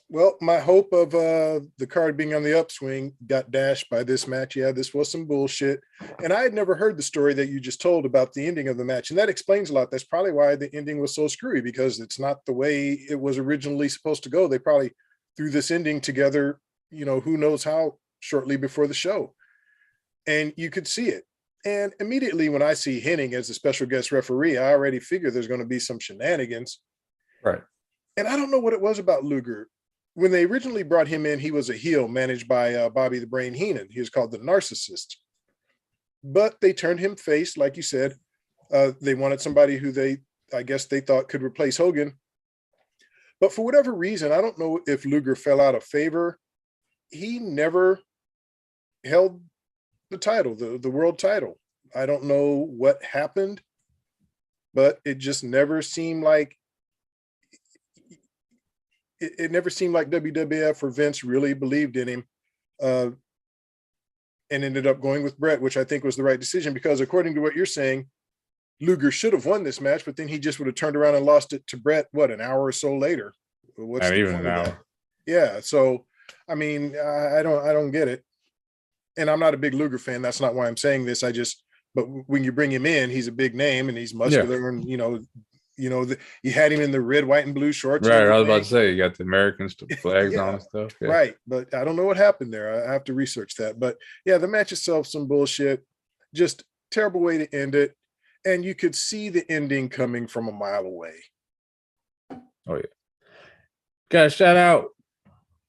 Speaker 2: Well, my hope of the card being on the upswing got dashed by this match. Yeah, this was some bullshit. And I had never heard the story that you just told about the ending of the match. And that explains a lot. That's probably why the ending was so screwy, because it's not the way it was originally supposed to go. They probably threw this ending together, who knows how, shortly before the show. And you could see it. And immediately when I see Hennig as a special guest referee, I already figure there's going to be some shenanigans.
Speaker 1: Right.
Speaker 2: And I don't know what it was about Luger. When they originally brought him in, he was a heel managed by Bobby the Brain Heenan. He was called the Narcissist. But they turned him face, like you said. They wanted somebody who I guess they thought could replace Hogan. But for whatever reason, I don't know if Luger fell out of favor. He never held the title, the world title. I don't know what happened, but it just never seemed like it never seemed like WWF or Vince really believed in him, and ended up going with Bret, which I think was the right decision, because according to what you're saying, Luger should have won this match, but then he just would have turned around and lost it to Bret, an hour or so later. What's
Speaker 1: Not
Speaker 2: the
Speaker 1: even
Speaker 2: point
Speaker 1: an
Speaker 2: of
Speaker 1: hour.
Speaker 2: that? Yeah. So, I mean, I don't get it. And I'm not a big Luger fan. That's not why I'm saying this. But when you bring him in, he's a big name and he's muscular, and you had him in the red, white, and blue shorts.
Speaker 1: Right. I was about to say, you got the American flags
Speaker 2: Yeah,
Speaker 1: on and stuff. Yeah.
Speaker 2: right. But I don't know what happened there. I have to research that. But yeah, the match itself, some bullshit, just terrible way to end it. And you could see the ending coming from a mile away.
Speaker 1: Oh, yeah. Got a shout out.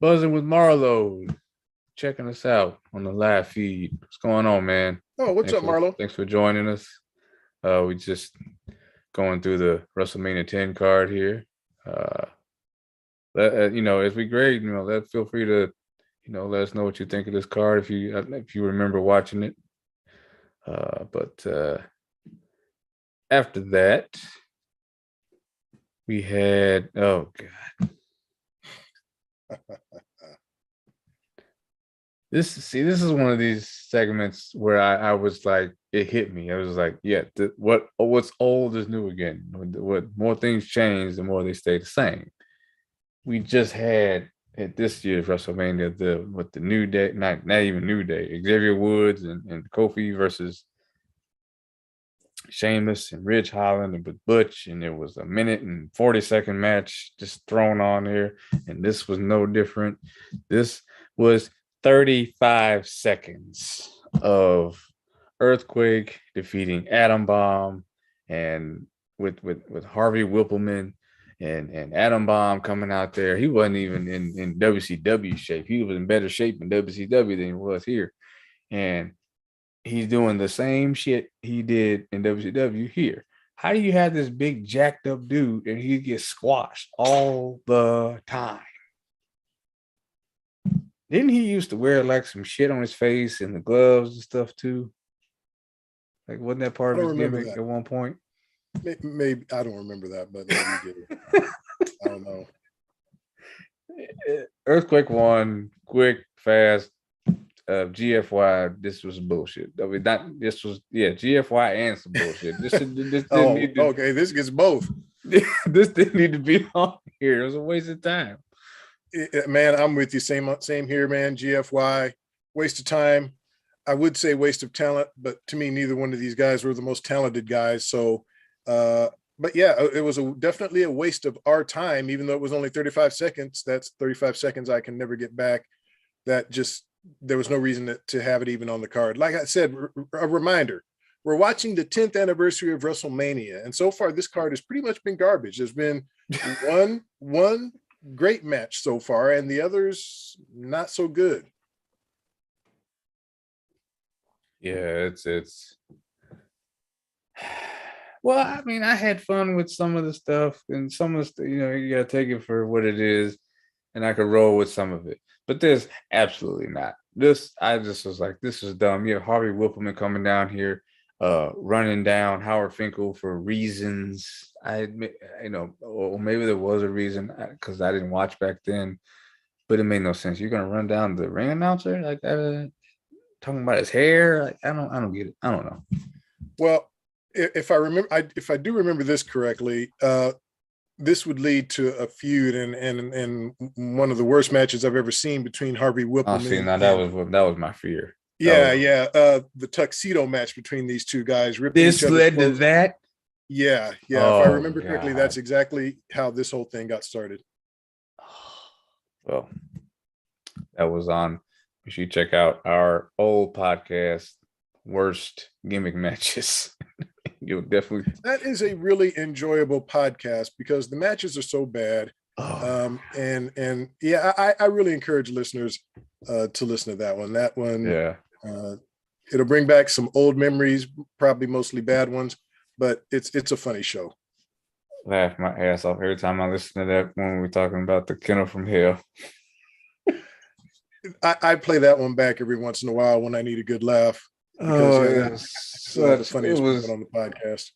Speaker 1: Buzzing with Marlo. Checking us out on the live feed. What's going on, man?
Speaker 2: Oh, what's up, Marlo?
Speaker 1: Thanks for joining us. We just going through the WrestleMania 10 card here. As we grade, feel free to, let us know what you think of this card if you remember watching it. But after that, we had, oh God. This is one of these segments where I was like it hit me. I was like, yeah, what's old is new again. What more things change, the more they stay the same. We just had at this year's WrestleMania the New Day, not even New Day, Xavier Woods and Kofi versus Sheamus and Ridge Holland and with Butch, and it was a 1:40 match just thrown on there, and this was no different. This was 35 seconds of Earthquake defeating Atom Bomb, and with Harvey Whippleman and Atom Bomb coming out there. He wasn't even in WCW shape. He was in better shape in WCW than he was here, and he's doing the same shit he did in WCW here. How do you have this big jacked up dude and he gets squashed all the time? Didn't he used to wear like some shit on his face and the gloves and stuff too? Like, wasn't that part of his gimmick at one point?
Speaker 2: Maybe I don't remember that, but maybe he did. I don't know.
Speaker 1: Earthquake won quick, fast. GFY, this was bullshit. I mean, GFY and some bullshit. This didn't need to,
Speaker 2: okay, this gets both.
Speaker 1: This didn't need to be on here. It was a waste of time.
Speaker 2: Man, I'm with you. Same here, man. GFY, waste of time. I would say waste of talent, but to me, neither one of these guys were the most talented guys. So, but yeah, it was definitely a waste of our time, even though it was only 35 seconds. That's 35 seconds I can never get back. There was no reason to have it even on the card. Like I said, a reminder, we're watching the 10th anniversary of WrestleMania. And so far, this card has pretty much been garbage. There's been one great match so far, and the others not so good.
Speaker 1: Yeah, it's well, I mean, I had fun with some of the stuff, and some of the, you gotta take it for what it is, and I could roll with some of it. But there's absolutely not. I just was like, this is dumb. You have Harvey Whippleman coming down here, running down Howard Finkel for reasons. Or maybe there was a reason because I didn't watch back then, but it made no sense. You're gonna run down the ring announcer like that, talking about his hair. Like, I don't get it. I don't know.
Speaker 2: Well, if I do remember this correctly, this would lead to a feud and one of the worst matches I've ever seen between Harvey Whippleman.
Speaker 1: Oh, see, now that was my fear.
Speaker 2: The tuxedo match between these two guys.
Speaker 1: This led to that?
Speaker 2: Yeah. Oh, if I remember correctly, that's exactly how this whole thing got started.
Speaker 1: Well, that was on. You should check out our old podcast, Worst Gimmick Matches. You'll definitely.
Speaker 2: That is a really enjoyable podcast because the matches are so bad. And yeah, I really encourage listeners to listen to that one. That one,
Speaker 1: yeah,
Speaker 2: it'll bring back some old memories, probably mostly bad ones, but it's a funny show.
Speaker 1: Laugh my ass off every time I listen to that when we're talking about the Kennel from Hell.
Speaker 2: I play that one back every once in a while when I need a good laugh. That's the funniest one on the podcast.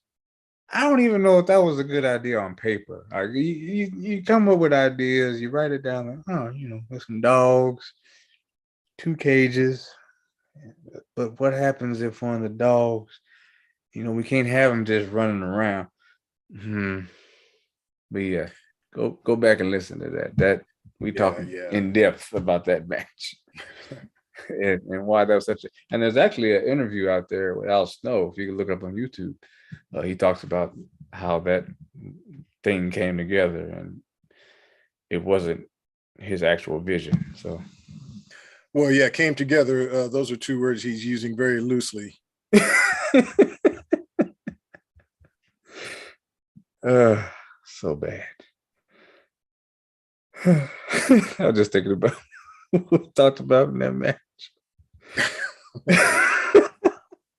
Speaker 1: I don't even know if that was a good idea on paper. Like you come up with ideas, you write it down, like, with some dogs, 2 cages. But what happens if one of the dogs, we can't have them just running around. But yeah, go back and listen to that. That we talk in depth about that match. and why that was and there's actually an interview out there with Al Snow. If you can look it up on YouTube, he talks about how that thing came together, and it wasn't his actual vision. So,
Speaker 2: well, yeah, came together. Those are 2 words he's using very loosely.
Speaker 1: So bad. I was just thinking about what we talked about in that match.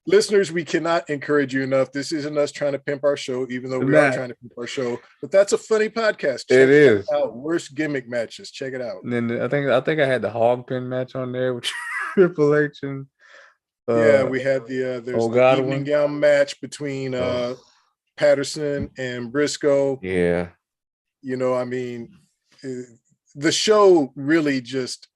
Speaker 2: Listeners, we cannot encourage you enough. This isn't us trying to pimp our show, even though we are trying to pimp our show. But that's a funny podcast.
Speaker 1: Check it is.
Speaker 2: Out. Worst Gimmick Matches. Check it out.
Speaker 1: And then I think I had the hog pin match on there with Triple H and
Speaker 2: we had the evening gown match between Patterson and Briscoe.
Speaker 1: Yeah.
Speaker 2: I mean, the show really just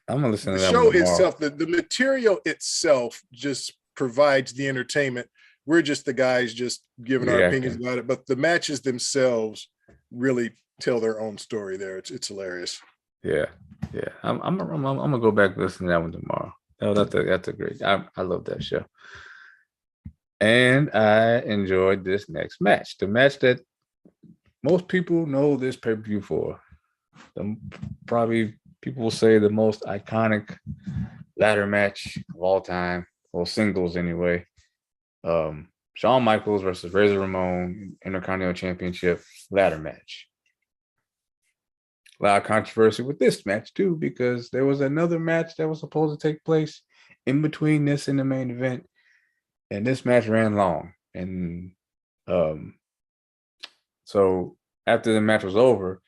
Speaker 1: I'm gonna listen
Speaker 2: The
Speaker 1: to that one
Speaker 2: show
Speaker 1: tomorrow.
Speaker 2: itself, the material itself just provides the entertainment. We're just the guys just giving our opinions
Speaker 1: Reacting.
Speaker 2: about it, but the matches themselves really tell their own story there. It's hilarious.
Speaker 1: Yeah, yeah. I'm gonna go back and listen to that one tomorrow. Oh, that's a great. I love that show. And I enjoyed this next match, the match that most people know this pay-per-view for. Probably people will say the most iconic ladder match of all time, or singles anyway. Shawn Michaels versus Razor Ramon Intercontinental Championship ladder match. A lot of controversy with this match too, because there was another match that was supposed to take place in between this and the main event, and this match ran long. And so after the match was over,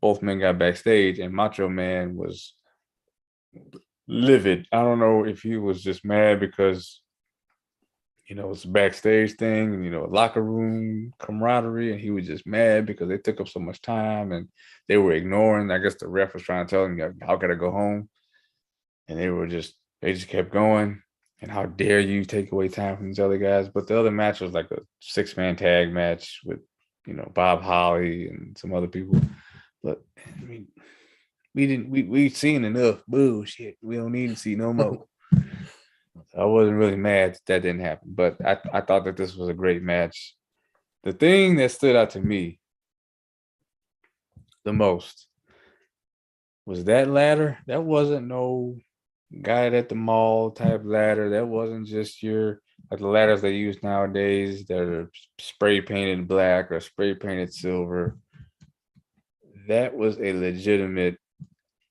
Speaker 1: both men got backstage, and Macho Man was livid. I don't know if he was just mad because it's a backstage thing, and locker room camaraderie, and he was just mad because they took up so much time and they were ignoring. I guess the ref was trying to tell him, "Y'all gotta go home," and they just kept going. And how dare you take away time from these other guys? But the other match was like a 6-man tag match with Bob Holly and some other people. But I mean, we've seen enough bullshit. We don't need to see no more. I wasn't really mad that didn't happen, but I thought that this was a great match. The thing that stood out to me the most was that ladder. That wasn't no guy at the mall type ladder. That wasn't just like the ladders they use nowadays that are spray painted black or spray painted silver. That was a legitimate.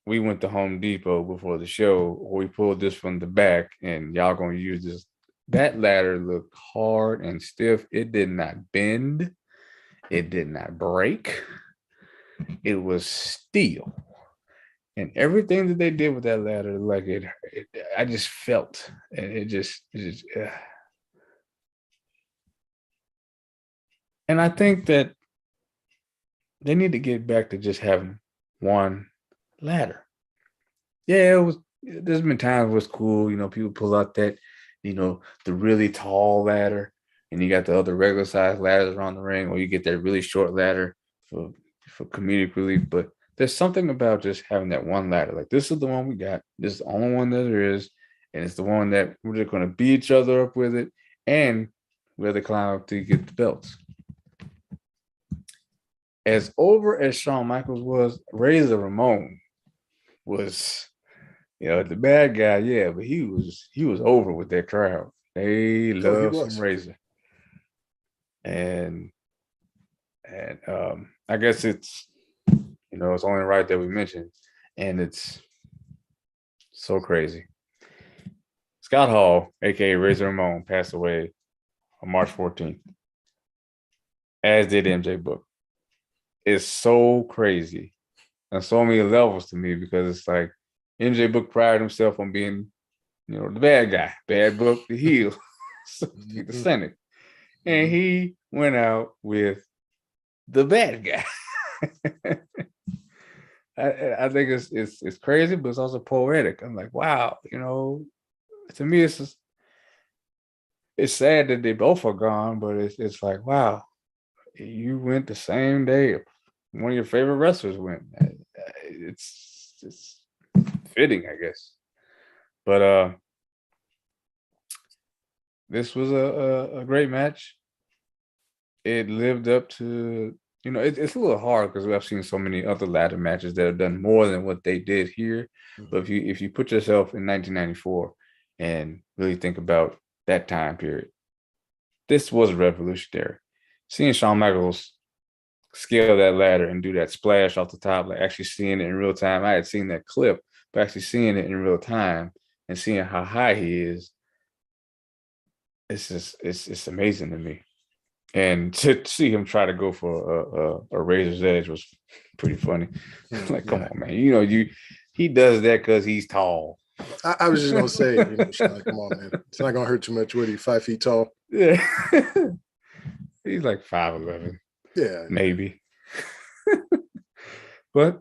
Speaker 1: We went to Home Depot before the show. We pulled this from the back, and y'all gonna use this. That ladder looked hard and stiff. It did not bend. It did not break. It was steel. And everything that they did with that ladder, like I just felt, and it just. And I think that they need to get back to just having one ladder. Yeah, it was. There's been times where it's cool, people pull out that, the really tall ladder, and you got the other regular size ladders around the ring, or you get that really short ladder for comedic relief. But there's something about just having that one ladder. Like, this is the one we got. This is the only one that there is, and it's the one that we're just going to beat each other up with it, and we're the climb up to get the belts. As over as Shawn Michaels was, Razor Ramon was, the bad guy, yeah, but he was over with that crowd. They love some Razor. And I guess it's it's only right that we mention, and it's so crazy. Scott Hall, aka Razor Ramon, passed away on March 14th, as did MJ Book. It's so crazy on so many levels to me, because it's like MJ Book prided himself on being, the bad guy, Bad Book, the heel, the cynic, and he went out with the bad guy. I think it's crazy, but it's also poetic. I'm like, wow, to me it's sad that they both are gone, but it's like, wow, you went the same day one of your favorite wrestlers went. It's fitting, I guess. But this was a great match. It lived up to, it's a little hard because I've seen so many other ladder matches that have done more than what they did here. But if you put yourself in 1994 and really think about that time period, this was revolutionary. Seeing Shawn Michaels scale that ladder and do that splash off the top, like actually seeing it in real time. I had seen that clip, but actually seeing it in real time and seeing how high he is, it's amazing to me. And to see him try to go for a razor's edge was pretty funny. Like, come on, man. He does that because he's tall.
Speaker 2: I was just gonna say, Shawn, come on, man. It's not gonna hurt too much. What are you, 5 feet tall?
Speaker 1: Yeah. He's like 5'11".
Speaker 2: Yeah.
Speaker 1: Maybe. But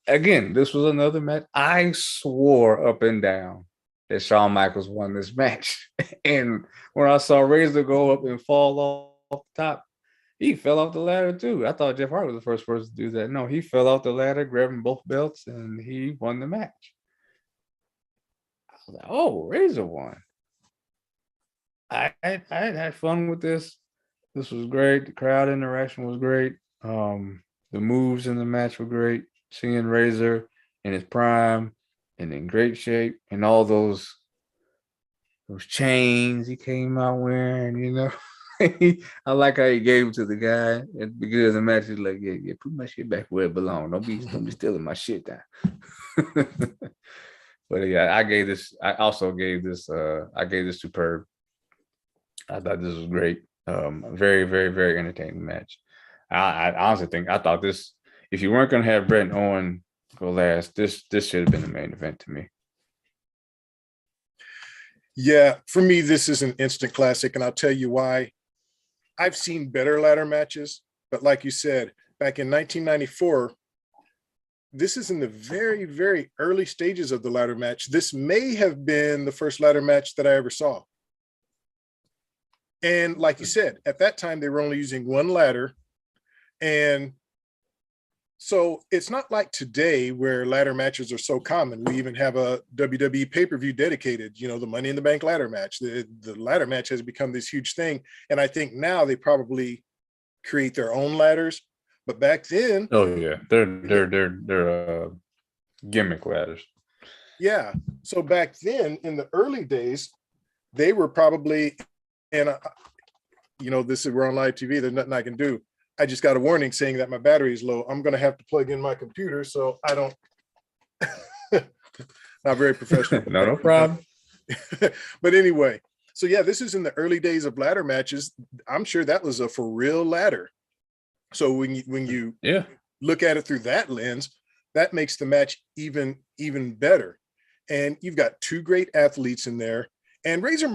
Speaker 1: again, this was another match. I swore up and down that Shawn Michaels won this match. And when I saw Razor go up and fall off the top, he fell off the ladder too. I thought Jeff Hart was the first person to do that. No, he fell off the ladder, grabbing both belts, and he won the match. I was like, oh, Razor won. I had fun with this. This was great. The crowd interaction was great. The moves in the match were great. Seeing Razor in his prime and in great shape, and all those chains he came out wearing, you know. I like how he gave them to the guy at the beginning of the match. He's like, yeah, put my shit back where it belongs. Don't be stealing my shit down. But yeah, I also gave this superb. I thought this was great. Very, very, very entertaining match. I honestly think I thought this, if you weren't gonna have Bret and Owen go last, this should have been the main event to me.
Speaker 2: Yeah, for me, this is an instant classic, and I'll tell you why. I've seen better ladder matches, but like you said, back in 1994, this is in the very, very early stages of the ladder match. This may have been the first ladder match that I ever saw. And like you said, at that time, they were only using one ladder. And so it's not like today where ladder matches are so common. We even have a WWE pay-per-view dedicated, you know, the Money in the Bank ladder match. The ladder match has become this huge thing. And I think now they probably create their own ladders. But back then,
Speaker 1: oh yeah, they're gimmick ladders.
Speaker 2: Yeah. So back then, in the early days, they were probably, and you know, this is, we're on live TV. There's nothing I can do. I just got a warning saying that my battery is low. I'm going to have to plug in my computer, so I don't. Not very professional.
Speaker 1: No problem.
Speaker 2: But anyway, so yeah, this is in the early days of ladder matches. I'm sure that was a for real ladder. So when you look at it through that lens, that makes the match even better. And you've got two great athletes in there. And Razor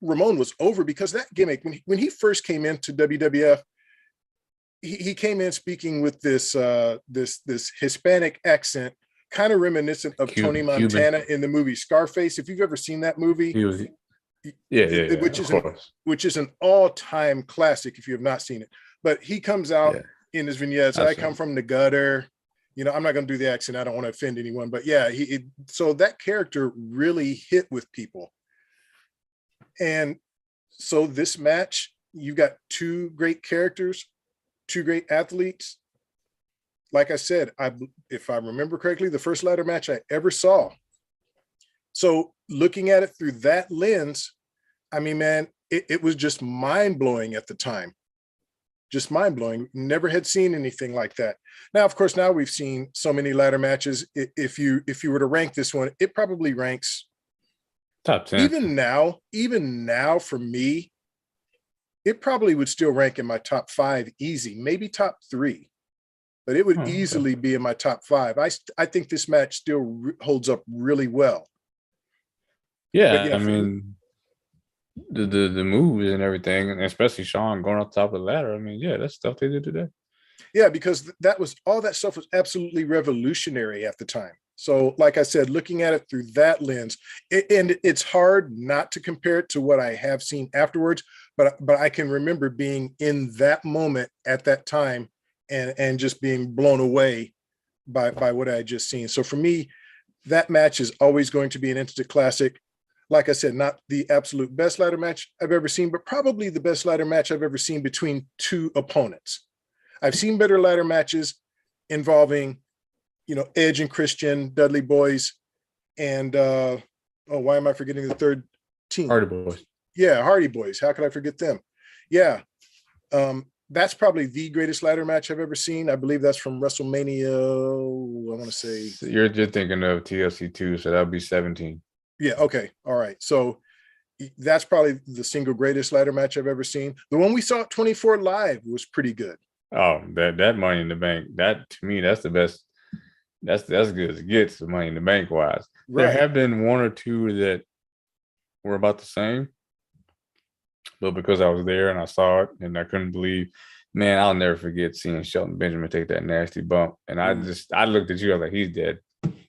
Speaker 2: Ramon was over because that gimmick, when he first came into WWF, he came in speaking with this Hispanic accent, kind of reminiscent of Tony Montana in the movie Scarface. If you've ever seen that movie, which is an all-time classic if you have not seen it. But he comes out in his vignettes. I come from the gutter. You know, I'm not going to do the accent. I don't want to offend anyone. But yeah, so that character really hit with people. And so this match, you've got two great characters, two great athletes. Like I said, if I remember correctly, the first ladder match I ever saw. So looking at it through that lens, I mean, man, it was just mind-blowing at the time. Just mind-blowing. Never had seen anything like that. Now, of course, now we've seen so many ladder matches. If you were to rank this one, it probably ranks
Speaker 1: top 10.
Speaker 2: Even now for me, it probably would still rank in my top 5 easy, maybe top 3, but it would easily be in my top 5. I think this match still holds up really well.
Speaker 1: Yeah, I mean, the moves and everything, and especially Shawn going up top of the ladder. I mean, yeah, that's stuff they did today.
Speaker 2: Yeah, because all that stuff was absolutely revolutionary at the time. So like I said, looking at it through that lens, and it's hard not to compare it to what I have seen afterwards, but I can remember being in that moment at that time and just being blown away by what I had just seen. So for me, that match is always going to be an instant classic. Like I said, not the absolute best ladder match I've ever seen, but probably the best ladder match I've ever seen between two opponents. I've seen better ladder matches involving, you know, Edge and Christian, Dudley Boys, and why am I forgetting the third team?
Speaker 1: Hardy Boys.
Speaker 2: Yeah, Hardy Boys. How could I forget them? Yeah. That's probably the greatest ladder match I've ever seen. I believe that's from WrestleMania, I want to say.
Speaker 1: So you're thinking of TLC 2, so that would be 17.
Speaker 2: Yeah, okay. All right. So that's probably the single greatest ladder match I've ever seen. The one we saw at 24 Live was pretty good.
Speaker 1: Oh, that Money in the Bank, that to me, that's the best. That's as good as it gets, the Money in the Bank wise. Right. There have been one or two that were about the same, but because I was there and I saw it and I couldn't believe Man, I'll never forget seeing Shelton Benjamin take that nasty bump. And I looked at you, I was like, he's dead.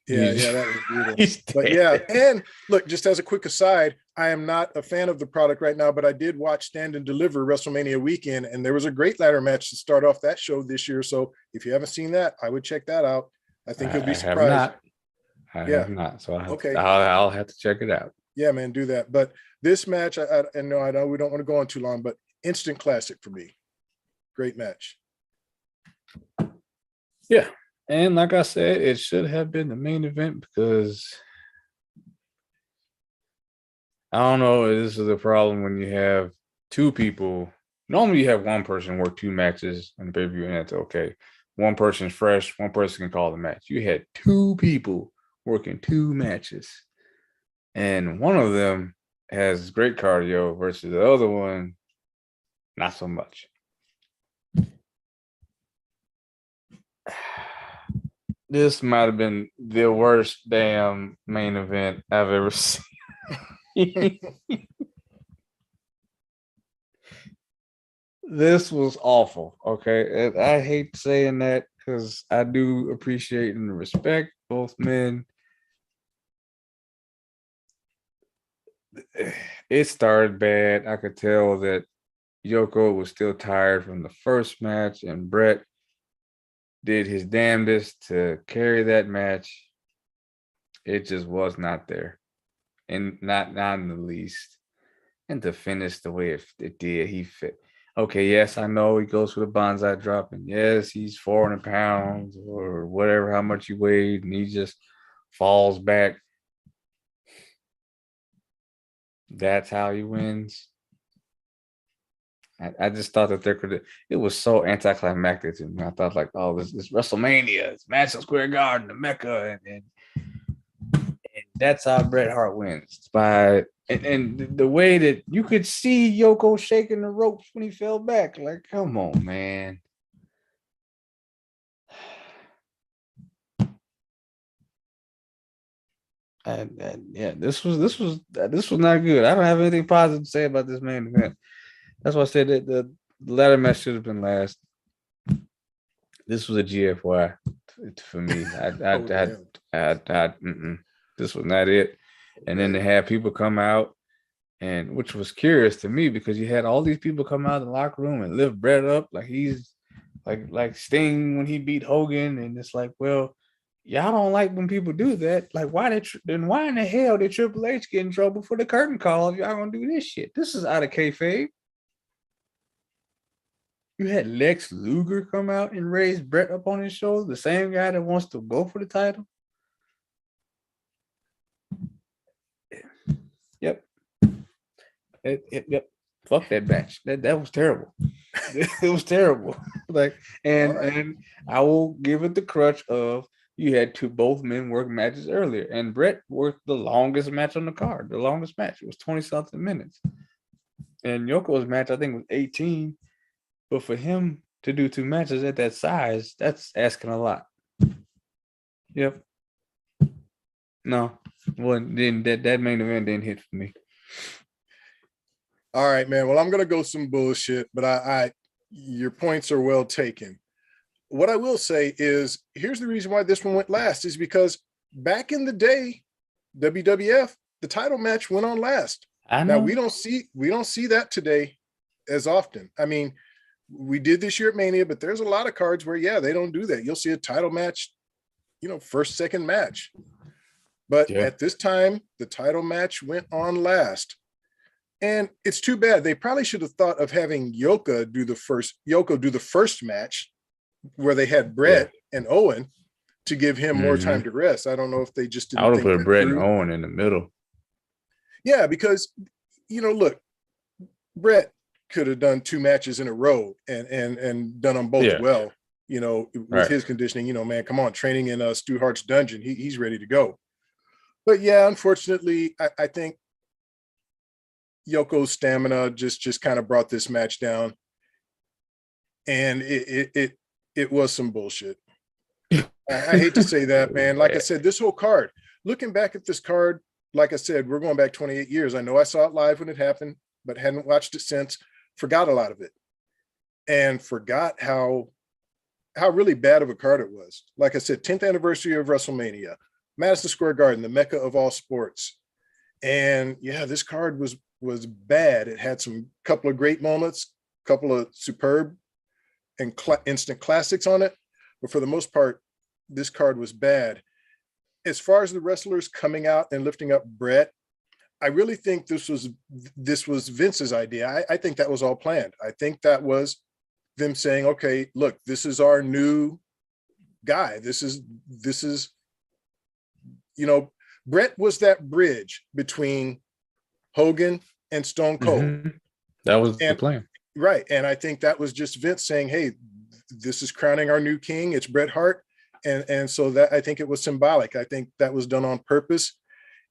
Speaker 2: Yeah, that was brutal.
Speaker 1: He's dead.
Speaker 2: But yeah, and look, just as a quick aside, I am not a fan of the product right now, but I did watch Stand and Deliver WrestleMania weekend, and there was a great ladder match to start off that show this year. So if you haven't seen that, I would check that out. I think you'll be surprised.
Speaker 1: I have not. So
Speaker 2: okay.
Speaker 1: I'll have to check it out.
Speaker 2: Yeah, man, do that. But this match, I know we don't want to go on too long, but instant classic for me. Great match.
Speaker 1: Yeah. And like I said, it should have been the main event because I don't know. This is a problem when you have two people. Normally, you have one person work two matches on the pay-per-view, and that's okay. One person's fresh. One person can call the match. You had two people working two matches, and one of them has great cardio versus the other one, not so much. This might have been the worst damn main event I've ever seen. This was awful. Okay. And I hate saying that because I do appreciate and respect both men. It started bad. I could tell that Yoko was still tired from the first match, and Bret did his damnedest to carry that match. It just was not there, and not in the least. And to finish the way it did, he fit. Okay, yes, I know he goes for the bonsai drop, and yes, he's 400 pounds or whatever, how much he weighed, and he just falls back. That's how he wins. I just thought that it was so anticlimactic to me. I thought like, oh, this WrestleMania, it's Madison Square Garden, the Mecca, and that's how Bret Hart wins and the way that you could see Yoko shaking the ropes when he fell back. Like, come on, man. And yeah, this was not good. I don't have anything positive to say about this main event. That's why I said that the ladder match should have been last. This was a GFY for me. This was not it. And then they had people come out, and which was curious to me because you had all these people come out of the locker room and lift Bret up like he's like Sting when he beat Hogan, and it's like, well, y'all don't like when people do that. Like, why in the hell did Triple H get in trouble for the curtain call if y'all gonna do this shit? This is out of kayfabe. You had Lex Luger come out and raise Bret up on his shoulder, the same guy that wants to go for the title. Yep. Yep. Fuck that match. That was terrible. It was terrible. And I will give it the crutch of you had both men work matches earlier, and Bret worked the longest match on the card. The longest match. It was 20-something minutes. And Yoko's match, I think, was 18. But for him to do two matches at that size, that's asking a lot. Yep. No. Well, then that main event didn't hit for me.
Speaker 2: All right, man. Well, I'm gonna go some bullshit, but your points are well taken. What I will say is, here's the reason why this one went last is because back in the day, WWF, the title match went on last.
Speaker 1: I know.
Speaker 2: Now we don't see that today as often. I mean, we did this year at Mania, but there's a lot of cards where, yeah, they don't do that. You'll see a title match, first, second match. But at this time, the title match went on last. And it's too bad. They probably should have thought of having Yoko do the first match where they had Bret and Owen to give him more time to rest. I don't know if they just didn't.
Speaker 1: I would have put Bret and Owen in the middle.
Speaker 2: Yeah, because, look, Bret could have done two matches in a row and done them both well, with his conditioning, man, come on, training in Stu Hart's dungeon. He's ready to go. But yeah, unfortunately, I think Yoko's stamina just kind of brought this match down. And it was some bullshit. I hate to say that, man. Like I said, this whole card, looking back at this card, like I said, we're going back 28 years. I know I saw it live when it happened, but hadn't watched it since. Forgot a lot of it. and forgot how really bad of a card it was. Like I said, 10th anniversary of WrestleMania, Madison Square Garden, the mecca of all sports. And yeah, this card was bad. It had some couple of great moments, couple of superb and instant classics on it. But for the most part, this card was bad. As far as the wrestlers coming out and lifting up Bret, I really think this was Vince's idea. I think that was all planned. I think that was them saying, okay, look, this is our new guy. This is, you know, Bret was that bridge between Hogan and Stone Cold.
Speaker 1: Mm-hmm. That was the plan.
Speaker 2: Right. And I think that was just Vince saying, hey, this is crowning our new king. It's Bret Hart. And so that, I think it was symbolic. I think that was done on purpose.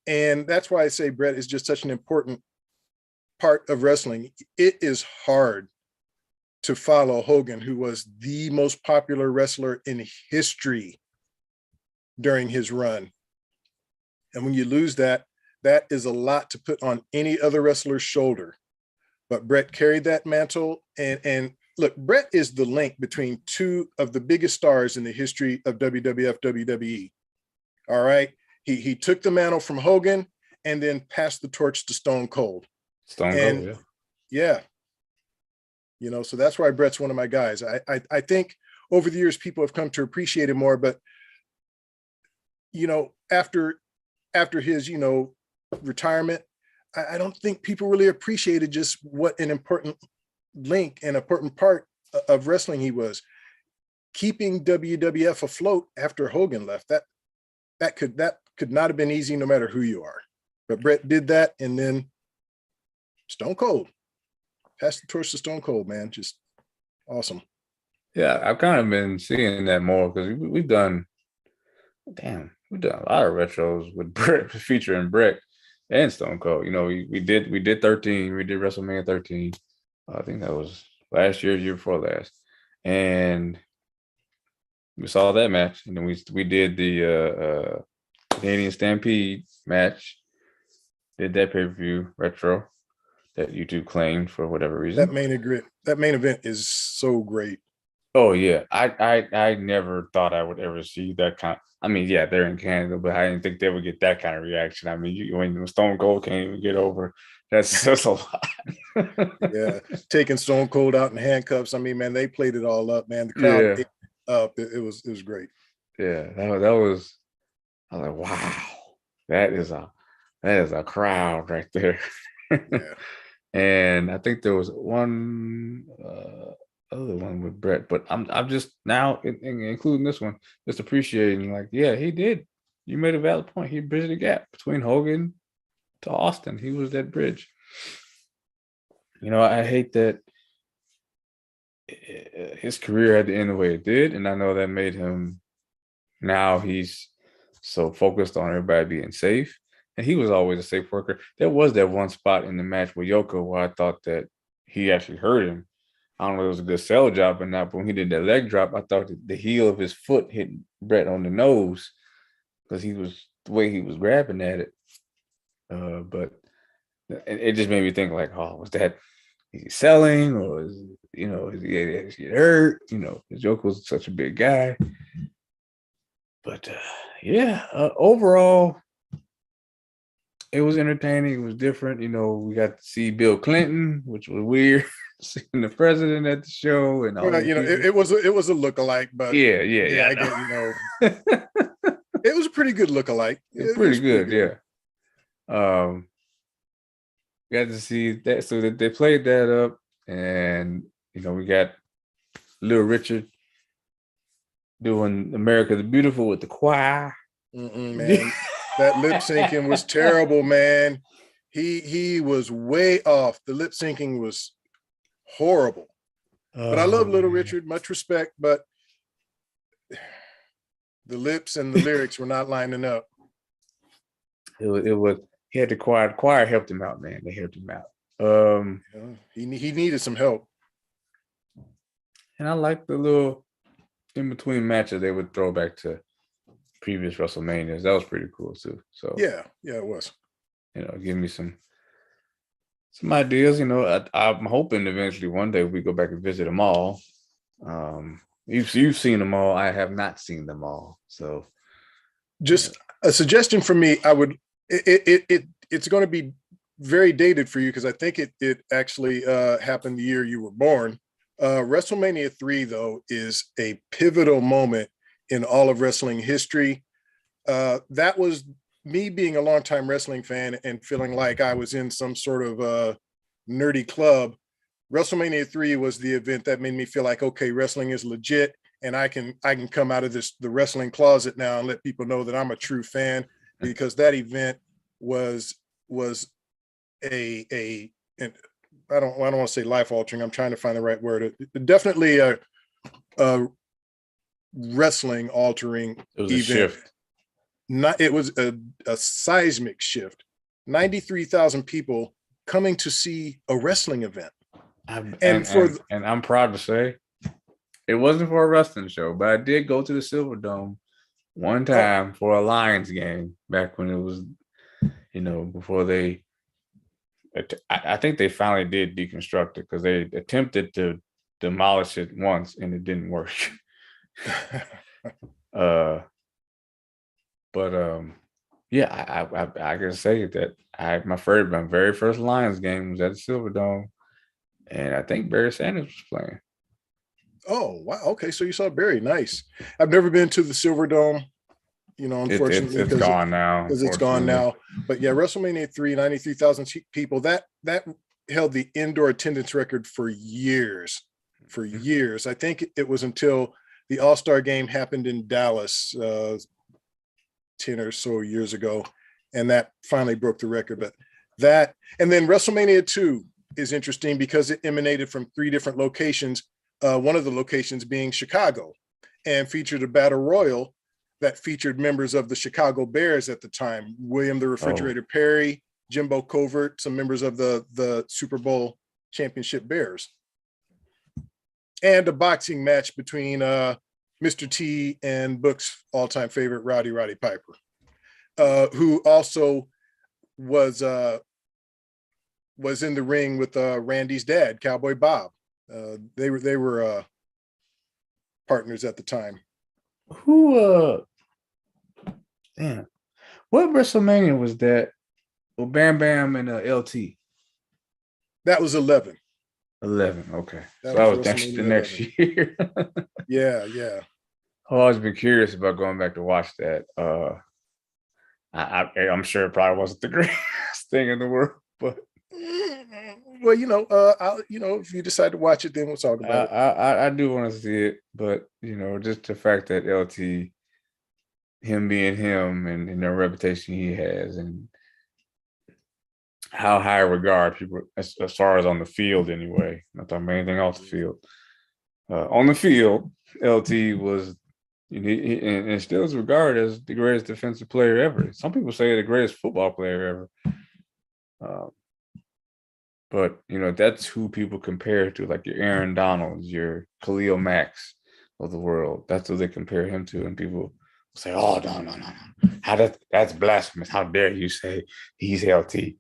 Speaker 2: And that's why I say Bret is just such an important part of wrestling. It is hard to follow Hogan, who was the most popular wrestler in history during his run. And when you lose that, that is a lot to put on any other wrestler's shoulder. But Bret carried that mantle. And look, Bret is the link between two of the biggest stars in the history of WWF, WWE. All right. He took the mantle from Hogan and then passed the torch to Stone Cold.
Speaker 1: Yeah.
Speaker 2: Yeah. You know, so that's why Bret's one of my guys. I think over the years, people have come to appreciate him more, but you know, after his, you know, retirement, I don't think people really appreciated just what an important link and important part of wrestling he was. Keeping WWF afloat after Hogan left, that could not have been easy, no matter who you are. But Bret did that, and then Stone Cold passed the torch to Stone Cold, man. Just awesome.
Speaker 1: Yeah, I've kind of been seeing that more because we've done a lot of retros with Bret, featuring Bret and Stone Cold. You know, we did 13. We did WrestleMania 13. I think that was last year before last, and we saw that match. And then we did the Canadian Stampede match. Did that pay-per-view retro that YouTube claimed for whatever reason.
Speaker 2: That main event is so great.
Speaker 1: Oh yeah, I never thought I would ever see that kind. I mean, yeah, they're in Canada, but I didn't think they would get that kind of reaction. I mean, when Stone Cold can't even get over, that's a lot.
Speaker 2: Yeah, taking Stone Cold out in handcuffs. I mean, man, they played it all up, man. The crowd ate up. It was great.
Speaker 1: Yeah, that was. I was like, wow, that is a crowd right there.
Speaker 2: Yeah.
Speaker 1: And I think there was one other one with Bret, but I'm just now including this one, just appreciating, like, yeah, he did. You made a valid point. He bridged the gap between Hogan to Austin. He was that bridge. You know, I hate that his career had to end the way it did, and I know that made him. Now he's so focused on everybody being safe. And he was always a safe worker. There was that one spot in the match with Yoko where I thought that he actually hurt him. I don't know if it was a good sell job or not, but when he did that leg drop, I thought that the heel of his foot hit Bret on the nose because the way he was grabbing at it. But it just made me think, like, oh, was that, is he selling, or is he actually hurt? You know, because Yoko was such a big guy. But overall, it was entertaining. It was different. You know, we got to see Bill Clinton, which was weird. Seeing the president at the show, and all
Speaker 2: you know, it was a lookalike, but
Speaker 1: yeah.
Speaker 2: I get, you know, it was a pretty good lookalike.
Speaker 1: Pretty good, yeah. Got to see that, so that they played that up, and you know, we got Little Richard doing America the Beautiful with the choir.
Speaker 2: Man. That lip syncing was terrible, man. He was way off. The lip syncing was horrible. But I love Little Richard, much respect, but the lips and the lyrics were not lining up.
Speaker 1: It was he had the choir. The choir helped him out, man. They helped him out.
Speaker 2: He needed some help.
Speaker 1: And I like the little in between matches they would throw back to previous WrestleManias. That was pretty cool too. So
Speaker 2: yeah, it was.
Speaker 1: You know, give me some some ideas. You know, I'm hoping eventually one day we go back and visit them all. You've seen them all. I have not seen them all. So,
Speaker 2: Just a suggestion from me. I would. It's going to be very dated for you because I think it actually happened the year you were born. WrestleMania 3, though, is a pivotal moment in all of wrestling history. That was me being a longtime wrestling fan and feeling like I was in some sort of nerdy club. WrestleMania 3 was the event that made me feel like, okay, wrestling is legit, and I can come out of the wrestling closet now and let people know that I'm a true fan, because that event was a and I don't want to say life altering. I'm trying to find the right word. Definitely a wrestling altering
Speaker 1: it was a
Speaker 2: event.
Speaker 1: shift.
Speaker 2: It was a seismic shift. 93,000 people coming to see a wrestling event.
Speaker 1: And I'm proud to say it wasn't for a wrestling show, but I did go to the Silver Dome one time for a Lions game back when it was, before they, I think they finally did deconstruct it because they attempted to demolish it once and it didn't work. Yeah, I can say that my very first Lions game was at the Silver Dome, and I think Barry Sanders was playing.
Speaker 2: Oh, wow. Okay, so you saw Barry. Nice. I've never been to the Silver Dome, unfortunately.
Speaker 1: It's gone now.
Speaker 2: Because it's gone now. But yeah, WrestleMania 3, 93,000 people, that held the indoor attendance record for years. For years. I think it was until the All-Star game happened in Dallas 10 or so years ago, and that finally broke the record. But that, and then WrestleMania 2 is interesting because it emanated from 3 different locations. One of the locations being Chicago, and featured a battle royal that featured members of the Chicago Bears at the time, William the Refrigerator Perry, Jimbo Covert, some members of the Super Bowl championship Bears, and a boxing match between Mr. T and Book's all-time favorite Roddy Piper, who also was in the ring with Randy's dad, Cowboy Bob. They were partners at the time.
Speaker 1: Damn, what WrestleMania was that? Well, Bam Bam and LT.
Speaker 2: That was 11.
Speaker 1: 11, okay.
Speaker 2: That
Speaker 1: so
Speaker 2: was
Speaker 1: that was the next year.
Speaker 2: Yeah.
Speaker 1: I've always been curious about going back to watch that. I'm sure it probably wasn't the greatest thing in the world, but
Speaker 2: well, if you decide to watch it, then we'll talk about it.
Speaker 1: I do want to see it, but just the fact that LT, him being him, and the reputation he has, and how high regard people, as far as on the field anyway, not talking about anything off the field. On the field, LT was, and still is regarded as the greatest defensive player ever. Some people say the greatest football player ever. But that's who people compare to, like your Aaron Donalds, your Khalil Macks of the world. That's who they compare him to, and people say, "Oh, no! How that's blasphemous! How dare you say he's LT?"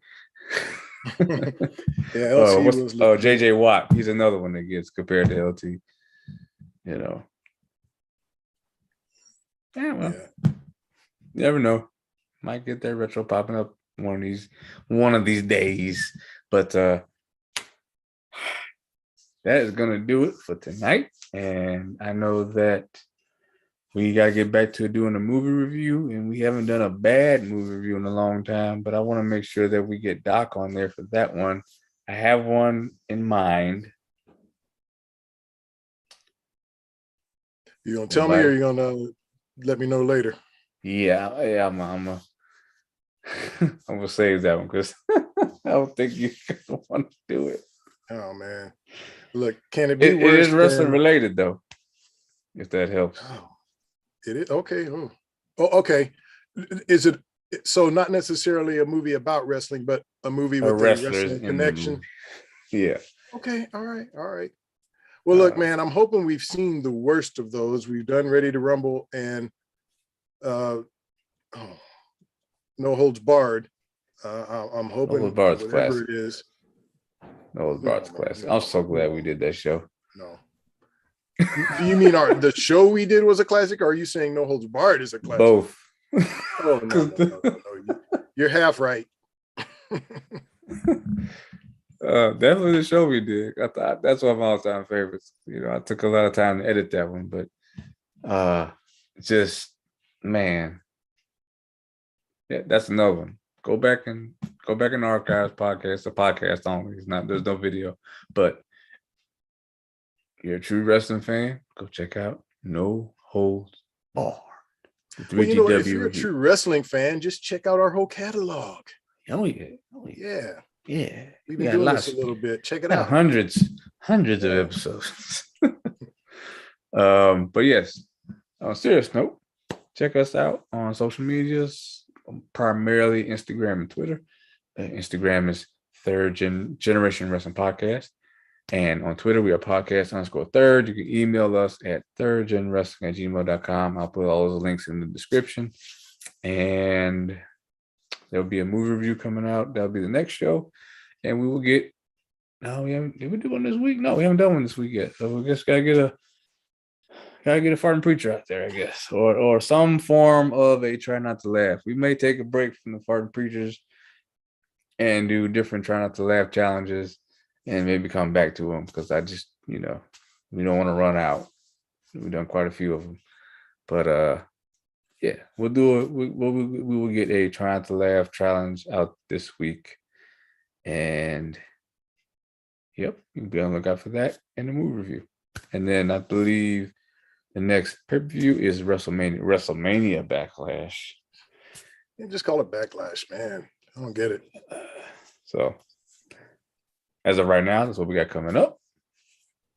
Speaker 2: Yeah, LT was.
Speaker 1: JJ Watt. He's another one that gets compared to LT. Yeah, well, you never know. Might get that retro popping up one of these days. But that is gonna do it for tonight. And I know that we gotta get back to doing a movie review, and we haven't done a bad movie review in a long time, but I want to make sure that we get Doc on there for that one. I have one in mind.
Speaker 2: You gonna tell me, or you gonna let me know later?
Speaker 1: Yeah, I'm gonna save that one because I don't think you want to do it.
Speaker 2: Oh man, look, can it be worse?
Speaker 1: It is wrestling related though, if that helps.
Speaker 2: Oh, it is okay. Oh, okay. Is it so? Not necessarily a movie about wrestling, but a movie with a wrestling connection.
Speaker 1: Yeah.
Speaker 2: Okay. All right. Well, look, man, I'm hoping we've seen the worst of those. We've done Ready to Rumble and No Holds Barred. I'm hoping whatever it is,
Speaker 1: No Holds Barred's
Speaker 2: No,
Speaker 1: classic.
Speaker 2: no,
Speaker 1: I'm so glad
Speaker 2: no.
Speaker 1: we did that show.
Speaker 2: No. Do you mean the show we did was a classic, or are you saying No Holds Barred is a classic?
Speaker 1: Both.
Speaker 2: Oh no. You're half right.
Speaker 1: Definitely the show we did. I thought that's one of my all-time favorites. You know, I took a lot of time to edit that one, but just man, yeah, that's another one. Go back in the archives podcast. The podcast only. There's no video, but you're a true wrestling fan, go check out No Holds Barred.
Speaker 2: Well, you know, if you're a true wrestling fan, just check out our whole catalog.
Speaker 1: Oh yeah.
Speaker 2: Yeah. We've been doing this a little bit. Check it out.
Speaker 1: Hundreds of episodes. But yes, on a serious note, check us out on social medias, primarily Instagram and Twitter. Instagram is Third Generation Wrestling Podcast. And on Twitter, we are podcast_third. You can email us at thirdgenwrestling@gmail.com. I'll put all those links in the description. And there'll be a movie review coming out. That'll be the next show. And we will get, did we do one this week? No, we haven't done one this week yet. So we just gotta get a farting preacher out there, I guess. Or some form of a try not to laugh. We may take a break from the farting preachers and do different try not to laugh challenges. And maybe come back to them because I just, we don't want to run out. We've done quite a few of them, but yeah, we'll do it. We will get a try not to laugh challenge out this week, and yep, you can be on the lookout for that and the movie review. And then I believe the next pay-per-view is Wrestlemania Backlash.
Speaker 2: You just call it Backlash, man. I don't get it.
Speaker 1: So. As of right now, that's what we got coming up.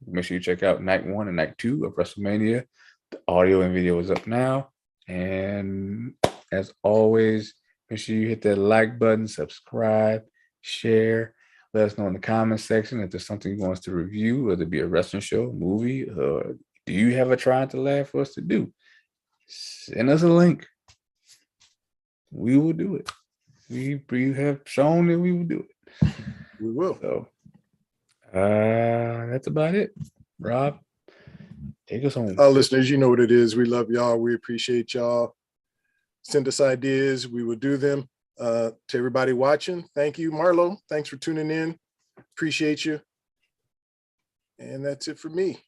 Speaker 1: Make sure you check out night 1 and night 2 of WrestleMania. The audio and video is up now. And as always, make sure you hit that like button, subscribe, share. Let us know in the comment section if there's something you want us to review, whether it be a wrestling show, movie, or do you have a trying to laugh for us to do? Send us a link. We will do it. We have shown that we will do it.
Speaker 2: We will.
Speaker 1: So that's about it. Rob, take us home.
Speaker 2: Listeners, you know what it is. We love y'all. We appreciate y'all. Send us ideas. We will do them. To everybody watching, thank you. Marlo, thanks for tuning in. Appreciate you. And that's it for me.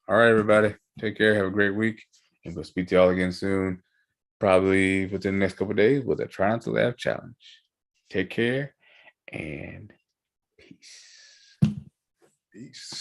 Speaker 1: All right, everybody. Take care. Have a great week. And we'll speak to y'all again soon. Probably within the next couple of days with a Try Not to Laugh challenge. Take care and peace.
Speaker 2: Peace.